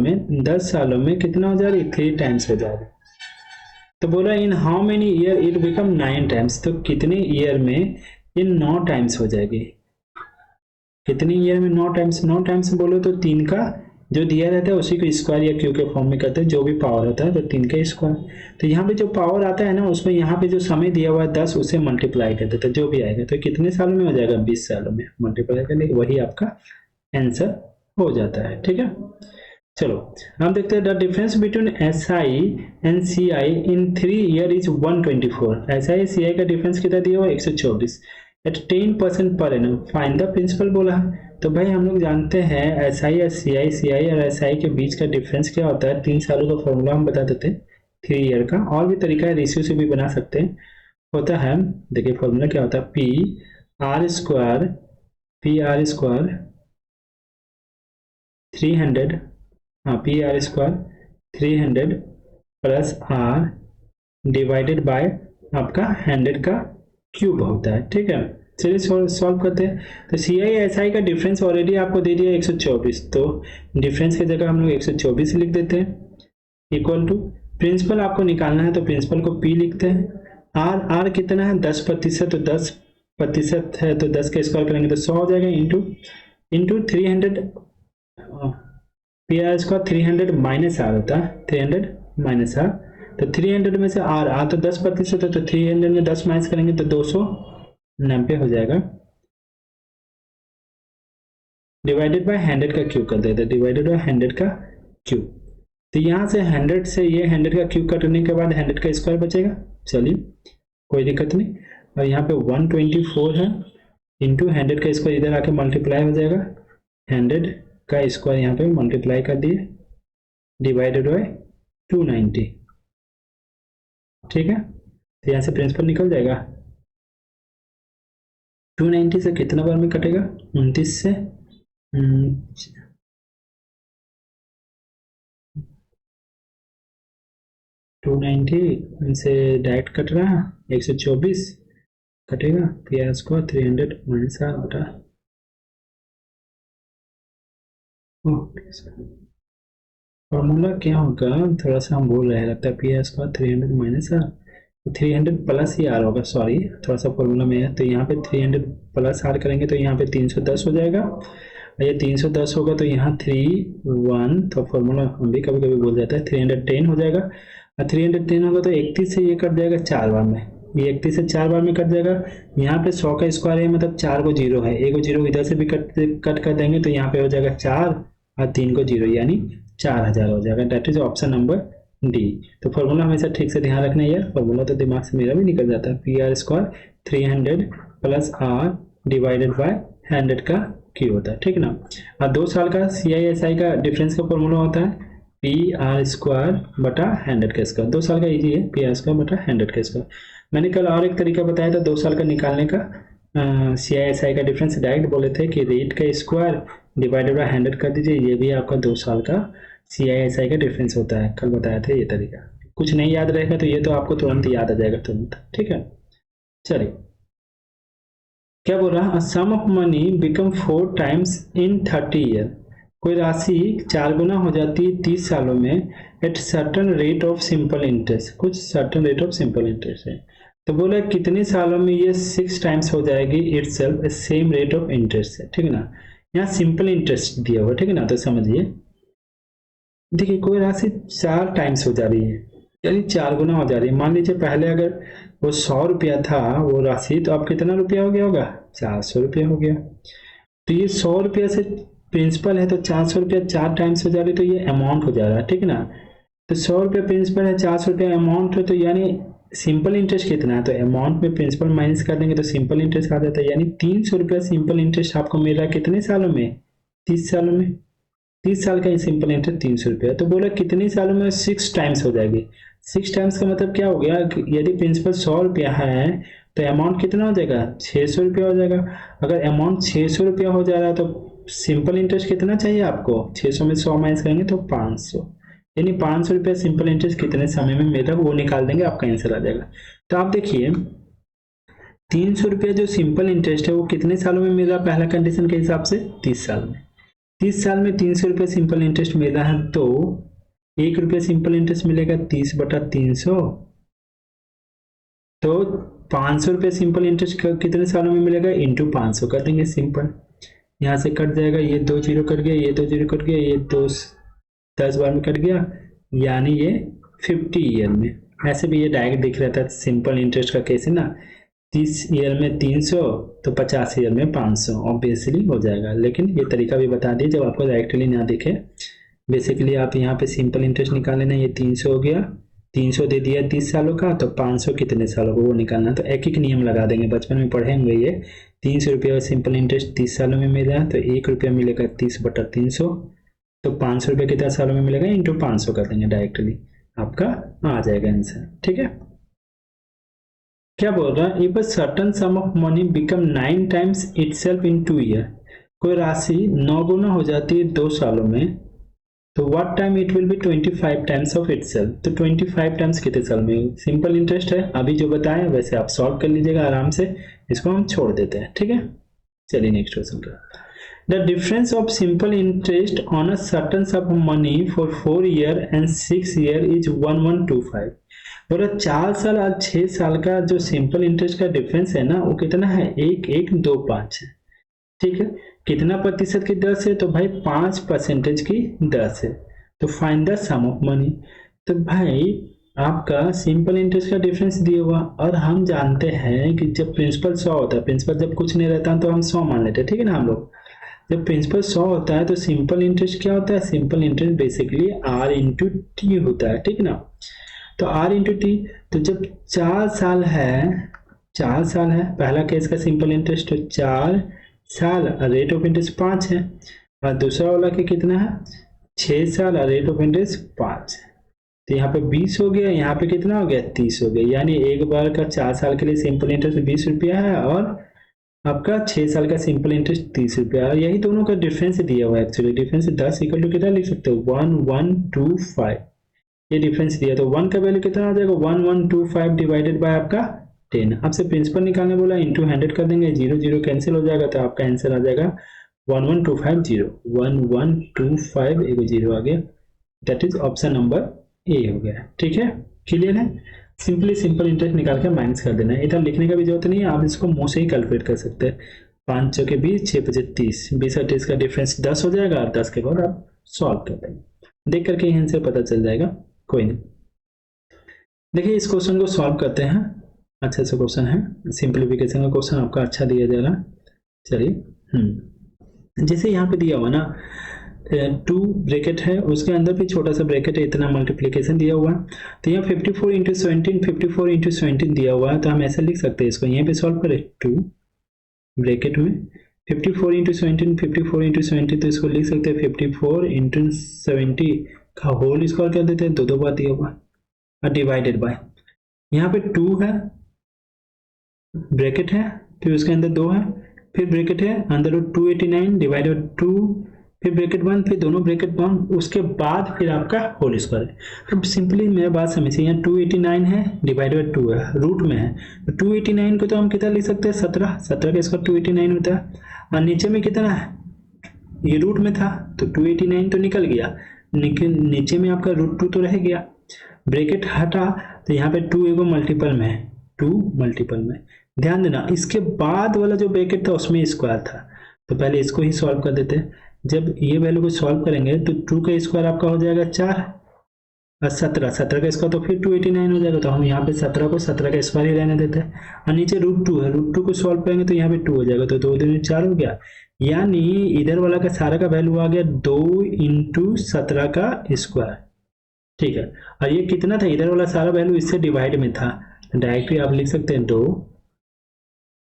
में कितना हो जा रही, 3 टाइम्स हो जा रही। तो बोला in how many year it become 9 times, तो कितने ईयर में इन 9 टाइम्स हो जाएगी, कितने ईयर में 9 टाइम्स। 9 टाइम्स बोलो तो 3 का जो दिया रहता है उसी को स्क्वायर या क्यू के फॉर्म में करते हैं, जो भी पावर होता है तो 3 का स्क्वायर। तो यहाँ पे जो पावर आता है ना, उसमें यहाँ पे जो समय दिया हुआ है 10, उसे मल्टीप्लाई कर देते हैं, जो भी आएगा। तो कितने सालों में हो जाएगा, 20 सालों में मल्टीप्लाई कर लेंगे, वही आपका आंसर हो जाता है, ठीक है। चलो हम देखते हैं, the difference between SI and CI in 3 year is 124। SI CI का डिफरेंस कितना दिया हुआ है, 124 eight 10% per annum, find the principal बोला है। तो भाई हम लोग जानते हैं SI या CI और SI के बीच का डिफरेंस क्या होता है, 3 सालों का फॉर्मूला हम बता देते हैं, 3 ईयर का। और भी तरीका है, रेशियो से भी बना सकते हैं। होता है, देखिए फॉर्मूला क्या होता है, PR स्क्वायर 300, हाँ PR square 300 plus R divided by आपका 100 का क्यूब होता है, ठीक है। चलिए सॉल्व करते हैं। तो CI SI का डिफरेंस ऑलरेडी आपको दे दिया 124, तो डिफरेंस की जगह हम लोग 124 लिख देते हैं, इक्वल टू प्रिंसिपल आपको निकालना है तो प्रिंसिपल को P लिखते हैं। R कितना है, 10%, तो 10% है तो 10 का स्क्वायर करेंगे तो 100 हो जाएगा, into 300 P R square 300 minus R होता है, 300 माइनस आर, तो 300 में से आर तो 10% है, तो 300 में 10 माइनस करेंगे तो 290 हो जाएगा, डिवाइडेड बाय 100 का क्यूब कर देते, डिवाइडेड बाय 100 का क्यूब। तो यहाँ से 100 से ये 100 का क्यूब कटने के बाद 100 का स्क्वायर बचेगा, चलिए कोई दिक्कत नहीं। और यहाँ पे 124 है, इंटू 100 का स्क्वायर इधर आके मल्टीप्लाई हो जाएगा, 100 का स्क्वायर यहाँ पे मल्टीप्लाई कर दिए, डिवाइडेड बाय 290, ठीक है। तो यहाँ से प्रिंसिपल निकल जाएगा, 290 से कितना बार में कटेगा, 29 से 290 से डायरेक्ट कट रहा है, 124 कटेगा, P R square 300 minus R बटा, फॉर्मूला क्या होगा, थोड़ा सा हम भूल रहे हैं लगता है, P R square 300 minus R, 300 plus ही आर होगा, सॉरी थोड़ा सा फॉर्मूला में है, तो यहाँ पे 300 प्लस आर करेंगे तो यहाँ पे 310 हो जाएगा, और ये 310 होगा तो यहाँ 31, तो फॉर्मूला हम भी कभी कभी भूल जाता है, 310 हो जाएगा, और 310 होगा तो 31 से ये कट जाएगा 4 बार में, ये 31 से 4 बार में कट जाएगा। यहाँ पे 100 का स्क्वायर है, मतलब 4 को 0 है, एक को 0 इधर से भी कट कर देंगे तो यहाँ पे हो जाएगा 4 और 3 को 0, यानी 4000 हो जाएगा, that is option number D. तो फॉर्मूला हमेशा ठीक से ध्यान रखना है यार, फॉर्मूला तो दिमाग से मेरा भी निकल जाता है, P R square 300 plus R divided by 100 का क्यू होता है, ठीक है ना। और 2 साल का CISI का डिफरेंस का फॉर्मूला होता है पी आर स्क्वायर बटा 100 का स्क्वायर, 2 साल का इजी है, पी आर स्क्वायर बटा 100 का स्क्वायर। मैंने कल और एक तरीका बताया था 2 साल का निकालने का, CISI का डिफरेंस डायरेक्ट बोले थे कि रेट का स्क्वायर डिवाइडेड बाय 100 कर दीजिए, ये भी आपका 2 साल का CISI का डिफरेंस होता है, कल बताया था ये तरीका। कुछ नहीं याद रहेगा तो ये तो आपको तुरंत याद आ जाएगा तुरंत, ठीक है। चलिए क्या बोल रहा है, sum of money become 4 times in 30 year, कोई राशि 4 गुना हो जाती है 30 सालों में, at certain rate of simple interest, कुछ certain rate of simple interest है, तो बोला कितने सालों में ये 6 टाइम्स हो जाएगी itself same rate of interest है, ठीक है ना। यहाँ सिंपल इंटरेस्ट दिया हुआ, ठीक है ना, तो समझिए, देखिए कोई राशि 4 टाइम्स हो जा रही है, यानी 4 गुना हो जा रही है। मान लीजिए पहले अगर वो 100 रुपया था वो राशि, तो अब कितना रुपया हो गया होगा, 400 रुपया हो गया। तो ये 100 रुपया से प्रिंसिपल है तो 400 रुपया 4 टाइम्स हो जा रही, तो ये अमाउंट हो जा रहा है, ठीक है ना। तो 100 रुपया प्रिंसिपल है, 400 रुपया अमाउंट है, तो यानी सिंपल इंटरेस्ट कितना है, तो अमाउंट में प्रिंसिपल माइनस कर देंगे तो सिंपल इंटरेस्ट आ जाता है, यानी 300 रुपया सिंपल इंटरेस्ट आपको मिल रहा है कितने सालों में, 30 सालों में, 30 साल का सिंपल इंटरेस्ट 300 रुपया। तो बोला कितने सालों में 6 टाइम्स हो जाएगी, 6 टाइम्स का मतलब क्या हो गया, यदि प्रिंसिपल 100 रुपया है तो अमाउंट कितना हो जाएगा, 600 रुपया हो जाएगा। अगर अमाउंट 600 रुपया हो जा रहा है तो सिंपल इंटरेस्ट कितना चाहिए आपको, 600 में 100 माइनस करेंगे तो 500, यानी 500 रुपया सिंपल इंटरेस्ट कितने समय में मिल रहा है वो निकाल देंगे, आपका आंसर आ जाएगा। तो आप देखिए 300 रुपया जो सिंपल इंटरेस्ट है वो कितने सालों में मिल रहा है, पहला कंडीशन के हिसाब से 30 साल में, 30 साल में 300 रुपये सिंपल इंटरेस्ट मिल रहा है, तो 1 रुपया सिंपल इंटरेस्ट मिलेगा 30 बटा 300, तो 500 रुपये सिंपल इंटरेस्ट कितने सालों में मिलेगा, इंटू 500 कर देंगे सिंपल, यहाँ से कट जाएगा, ये 2 जीरो कट गया, ये 2 जीरो कट गया, ये 2 10 बार में कट गया, यानी ये 50 ईयर में। ऐसे भी ये डायरेक्ट दिख रहा था सिंपल इंटरेस्ट का केस है ना, 30 ईयर में 300 तो 50 ईयर में 500 ऑब्वियसली हो जाएगा। लेकिन ये तरीका भी बता दिए जब आपको डायरेक्टली ना दिखे, बेसिकली आप यहाँ पे सिंपल इंटरेस्ट निकाल लेना, ये 300 हो गया, 300 दे दिया 30 सालों का, तो 500 कितने सालों को वो निकालना, तो एक एक नियम लगा देंगे, बचपन में पढ़े होंगे ये। 300 रुपया सिंपल इंटरेस्ट 30 सालों में मिल रहा है, तो 1 रुपया मिलेगा 30 बटा 300, तो 500 रुपया कितना सालों में मिलेगा, इंटू 500 कर देंगे, डायरेक्टली आपका आ जाएगा आंसर, ठीक है। क्या बोल रहा है, if a certain some of money become 9 times itself in 2 year, कोई राशि 9 गुना हो जाती है 2 सालों में, तो what time it will be 25 times of itself, तो 25 टाइम्स कितने साल में, सिंपल इंटरेस्ट है अभी जो बताया वैसे आप सॉल्व कर लीजिएगा आराम से, इसको हम छोड़ देते हैं, ठीक है। चलिए नेक्स्ट क्वेश्चन का, the difference of simple interest on a certain some of money for 4 year and 6 year is 1125, बोला 4 साल और 6 साल का जो सिंपल इंटरेस्ट का डिफरेंस है ना वो कितना है, 1125 है। ठीक है, कितना प्रतिशत की दर से, तो भाई 5% की दर से। तो find the sum of money. तो भाई आपका सिंपल इंटरेस्ट का डिफरेंस दिया हुआ, और हम जानते हैं कि जब प्रिंसिपल 100 होता है, प्रिंसिपल जब कुछ नहीं रहता तो हम 100 मान लेते हैं, ठीक है ना। हम लोग जब प्रिंसिपल 100 होता है तो सिंपल इंटरेस्ट क्या होता है, simple interest basically R into T होता है, ठीक है ना। तो R इंटू टी, तो जब 4 साल है, 4 साल है पहला केस का सिंपल इंटरेस्ट, तो 4 साल रेट ऑफ इंटरेस्ट 5 है, और दूसरा वाला के कितना है 6 साल रेट ऑफ इंटरेस्ट 5 है। तो यहाँ पे 20 हो गया, यहाँ पे कितना हो गया 30 हो गया, यानी एक बार का 4 साल के लिए सिंपल इंटरेस्ट 20 रुपया है, और आपका 6 साल का सिंपल इंटरेस्ट 30 रुपया है। यही दोनों का डिफरेंस दिया हुआ है एक्चुअली। डिफरेंस 10 इक्वल टू कितना लिख सकते हो 1125, ये डिफरेंस दिया। तो 1 का वैल्यू कितना आ जाएगा 1125 डिवाइडेड बाय आपका 10। आपसे प्रिंसिपल निकालने बोला, इंटू 100 कर देंगे, 0 0 कैंसिल हो जाएगा, तो आपका आंसर आ जाएगा 11250, 1125 एक 0 आ गया, that is option number A हो गया। ठीक है, क्लियर है। सिंपली सिंपल इंटरेस्ट निकाल के माइनस कर देना है, इधर लिखने का भी जरूरत नहीं है, आप इसको मुंह से ही कैलकुलेट कर सकते हैं। 5 चौके 20, 6 पचे 30, 20 और 30 का डिफरेंस 10 हो जाएगा, और 10 के बाद आप सॉल्व कर देंगे, देख करके यहाँ से पता चल जाएगा, कोई नहीं। देखिए इस क्वेश्चन को सॉल्व करते हैं, अच्छा सा क्वेश्चन है, सिंप्लीफिकेशन का क्वेश्चन आपका अच्छा दिया जाएगा। चलिए जैसे यहाँ पे दिया हुआ ना 2 ब्रैकेट है, उसके अंदर भी छोटा सा ब्रैकेट है, इतना मल्टीप्लिकेशन दिया हुआ है। तो यहाँ 54 इंटू 17, 54 इंटू 17 दिया हुआ है, तो हम ऐसे लिख सकते हैं इसको, यहाँ पे सॉल्व करें 2 ब्रैकेट में 54 इंटू 17, 54 इंटू 17, तो इसको लिख सकते हैं 54 इंटू 70 का होल स्क्वायर कर देते हैं, दो बार दिया हुआ और डिवाइडेड बाय, यहाँ पे 2 है ब्रैकेट है, फिर उसके अंदर 2 है, फिर ब्रैकेट है अंदर 289 डिवाइडेड 2, फिर ब्रैकेट 1, फिर दोनों ब्रैकेट 1, उसके बाद फिर आपका होल स्क्वायर है। तो सिंपली मेरी बात समझिए, यहाँ 289 है डिवाइडेड 2 है, रूट में है, तो 289 को तो हम कितना लिख सकते हैं 17, 17 का स्क्वायर 289 होता है, और नीचे में कितना है, ये रूट में था तो 289 तो निकल गया, नीचे में आपका √2 तो रह गया, ब्रैकेट हटा, तो यहाँ पे 2 एगो मल्टीपल में है, 2 मल्टीपल में, ध्यान देना इसके बाद वाला जो ब्रैकेट था उसमें स्क्वायर था, तो पहले इसको ही सॉल्व कर देते हैं। जब ये वैल्यू को सॉल्व करेंगे तो 2 का स्क्वायर आपका हो जाएगा 4 और 17, 17 का स्क्वायर तो फिर 289 हो जाएगा, तो हम यहाँ पे 17 को 17 का स्क्वायर ही रहने देते हैं, और नीचे √2 है, √2 को सॉल्व करेंगे तो यहाँ पे 2 हो जाएगा, तो 2 दूनी 4 हो गया, यानी इधर वाला का सारा का वैल्यू आ गया 2 इंटू 17 का स्क्वायर। ठीक है, और ये कितना था, इधर वाला सारा वैल्यू इससे डिवाइड में था, डायरेक्टली आप लिख सकते हैं 2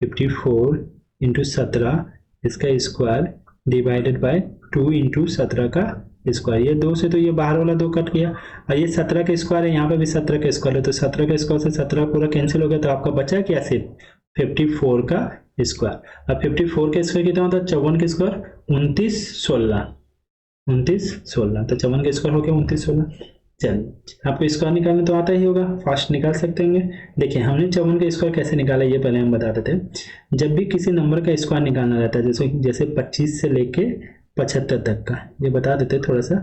54 इंटू 17 इसका स्क्वायर डिवाइडेड बाय 2 इंटू 17 का स्क्वायर, ये 2 से तो ये बाहर वाला 2 कट गया, और ये 17 का स्क्वायर है, यहाँ पे भी 17 का स्क्वायर है, तो 17 का स्क्वायर से 17 पूरा कैंसिल हो गया, तो आपका बचा क्या सिर्फ 54 का स्क्वायर। अब 54 का स्क्वायर कितना होता है, 54 का स्क्वायर 29 16, 29 16, तो 54 का स्क्वायर हो गया 29 16। चलिए आपको स्क्वायर निकालना तो आता ही होगा, फास्ट निकाल सकते हैं। देखिए हमने 54 का स्क्वायर कैसे निकाला ये पहले हम बता देते हैं। जब भी किसी नंबर का स्क्वायर निकालना रहता है, जैसे 25 से लेके 75 तक का, ये बता देते हैं थोड़ा सा,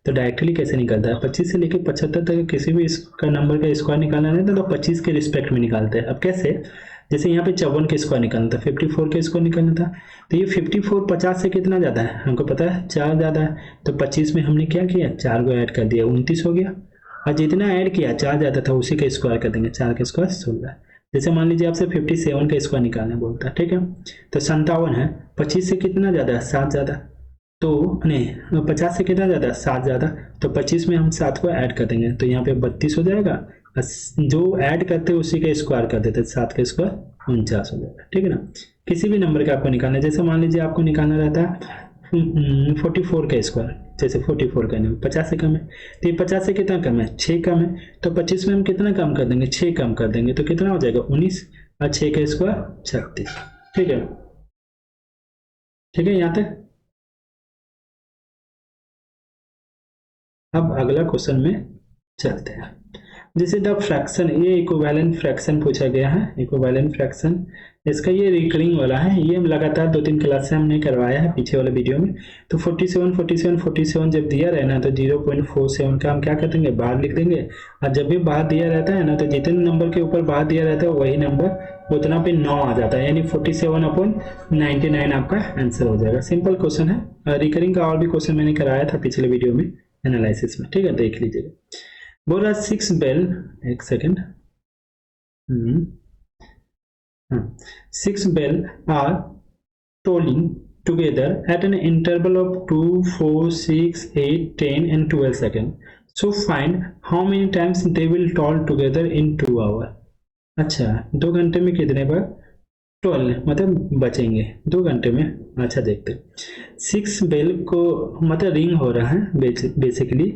तो डायरेक्टली कैसे निकलता है, 25 से लेके 75 तक किसी भी इसका नंबर का स्क्वायर निकालना रहता है तो 25 के रिस्पेक्ट में निकालते हैं। अब कैसे, जैसे यहाँ पे 54 का स्क्वायर निकालना था, 54 का स्क्वायर निकालना था, तो ये 54 50 से कितना ज़्यादा है हमको पता है 4 ज़्यादा है, तो 25 में हमने क्या किया 4 को ऐड कर दिया 29 हो गया, और जितना ऐड किया 4 ज़्यादा था उसी का स्क्वायर कर देंगे, 4 का स्क्वायर 16। जैसे मान लीजिए आपसे 57 का स्क्वायर निकालने बोलता है, ठीक है, तो 57 है, 25 से कितना ज़्यादा है 7 ज़्यादा, तो नहीं 50 से कितना ज़्यादा 7 ज़्यादा, तो 25 में हम 7 को ऐड कर देंगे, तो यहाँ पे 32 हो जाएगा, जो ऐड करते हैं उसी का स्क्वायर कर देते, 7 का स्क्वायर 49 हो जाएगा। ठीक है ना, किसी भी नंबर का आपको निकालना है, जैसे मान लीजिए आपको निकालना रहता है 44 का स्क्वायर, जैसे 44 का नहीं 50 से कम है, तो ये 50 से कितना कम है 6 कम है, तो 25 में हम कितना कम कर देंगे 6 कम कर देंगे, तो कितना हो जाएगा 19 और 6 का स्क्वायर 36। ठीक है, ठीक है यहाँ तक। अब अगला क्वेश्चन में चलते हैं, जैसे द फ्रैक्शन, ये इक्विवेलेंट फ्रैक्शन पूछा गया है, इक्विवेलेंट फ्रैक्शन, इसका ये रिकरिंग वाला है, ये हम लगातार 2-3 क्लास से हमने करवाया है पीछे वाले वीडियो में। तो 47 47 47 जब दिया रहना तो 0.47 का हम क्या कर देंगे बाहर लिख देंगे, और जब भी बाहर दिया रहता है ना तो जितने नंबर के ऊपर बाहर दिया रहता है वही नंबर उतना पे 9 आ जाता है, यानी 47/99 आपका आंसर हो जाएगा। सिंपल क्वेश्चन है। रिकरिंग का और भी क्वेश्चन मैंने कराया था पिछले वीडियो में एनालिसिस में, ठीक है, देख लीजिएगा। बोला 6 बेल, एक second, 6 bell are tolling together at an interval of 2, 4, 6, 8, 10 and 12 seconds. So find how many times they will toll together in 2 hours. अच्छा, 2 घंटे में कितने बार टोल मतलब बचेंगे 2 घंटे में। अच्छा देखते, 6 बेल को मतलब रिंग हो रहा है बेसिकली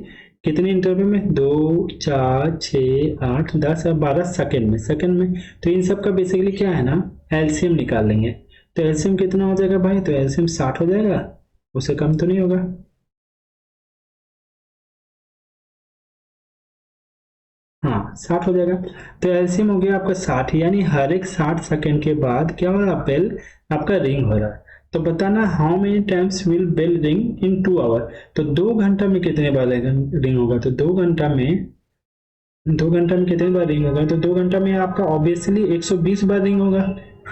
कितने इंटरवल में, 2, 4, 6, 8, 10 और 12 सेकंड में। तो इन सब का बेसिकली क्या है ना, एलसीएम निकाल लेंगे। तो एलसीएम कितना हो जाएगा भाई, तो एलसीएम 60 हो जाएगा, उससे कम तो नहीं होगा। हाँ 60 हो जाएगा। तो एलसीएम हो गया आपका 60, यानी हर एक 60 सेकंड के बाद क्या हो रहा है, बेल आपका रिंग हो रहा है। तो बताना how many times will bell ring in 2 hour. तो 2 घंटा में कितने बार रिंग होगा, तो 2 घंटा में कितने बार रिंग होगा, तो 2 घंटा में आपका ऑब्वियसली 120 बार रिंग होगा।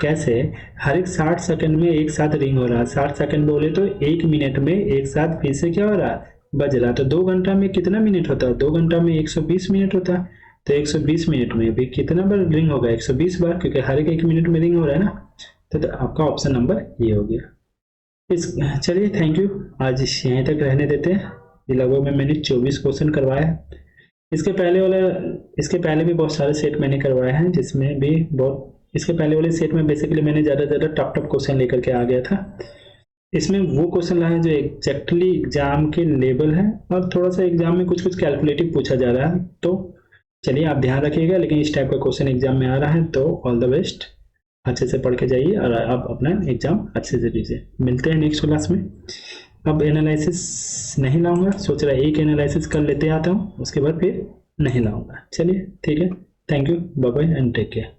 कैसे, हर एक 60 सेकंड में एक साथ रिंग हो रहा है। 60 सेकंड बोले तो 1 मिनट में एक साथ फिर से क्या हो रहा है, बज रहा है। तो 2 घंटा में कितना मिनट होता है, 2 घंटा में 120 मिनट होता है। तो 120 मिनट में भी कितना बार रिंग होगा, 120 बार, क्योंकि हर एक 1 मिनट में रिंग हो रहा है ना। तो आपका ऑप्शन नंबर ये हो गया। चलिए थैंक यू, आज यहीं तक रहने देते हैं। ये लगभग में मैंने 24 क्वेश्चन करवाया है। इसके पहले भी बहुत सारे सेट मैंने करवाए हैं, जिसमें भी इसके पहले वाले सेट में बेसिकली मैंने ज़्यादा टफ क्वेश्चन लेकर के आ गया था। इसमें वो क्वेश्चन लाए हैं जो एग्जैक्टली एग्जाम के लेवल है, और थोड़ा सा एग्जाम में कुछ कैलकुलेटिव पूछा जा रहा है। तो चलिए आप ध्यान रखिएगा, लेकिन इस टाइप का क्वेश्चन एग्जाम में आ रहा है, तो ऑल द बेस्ट, अच्छे से पढ़ के जाइए और आप अपना एग्जाम अच्छे से दीजिए। मिलते हैं नेक्स्ट क्लास में। अब एनालिसिस नहीं लाऊंगा, सोच रहा एक एनालिसिस कर लेते आता हूँ, उसके बाद फिर नहीं लाऊंगा। चलिए ठीक है, thank you, bye bye and take care.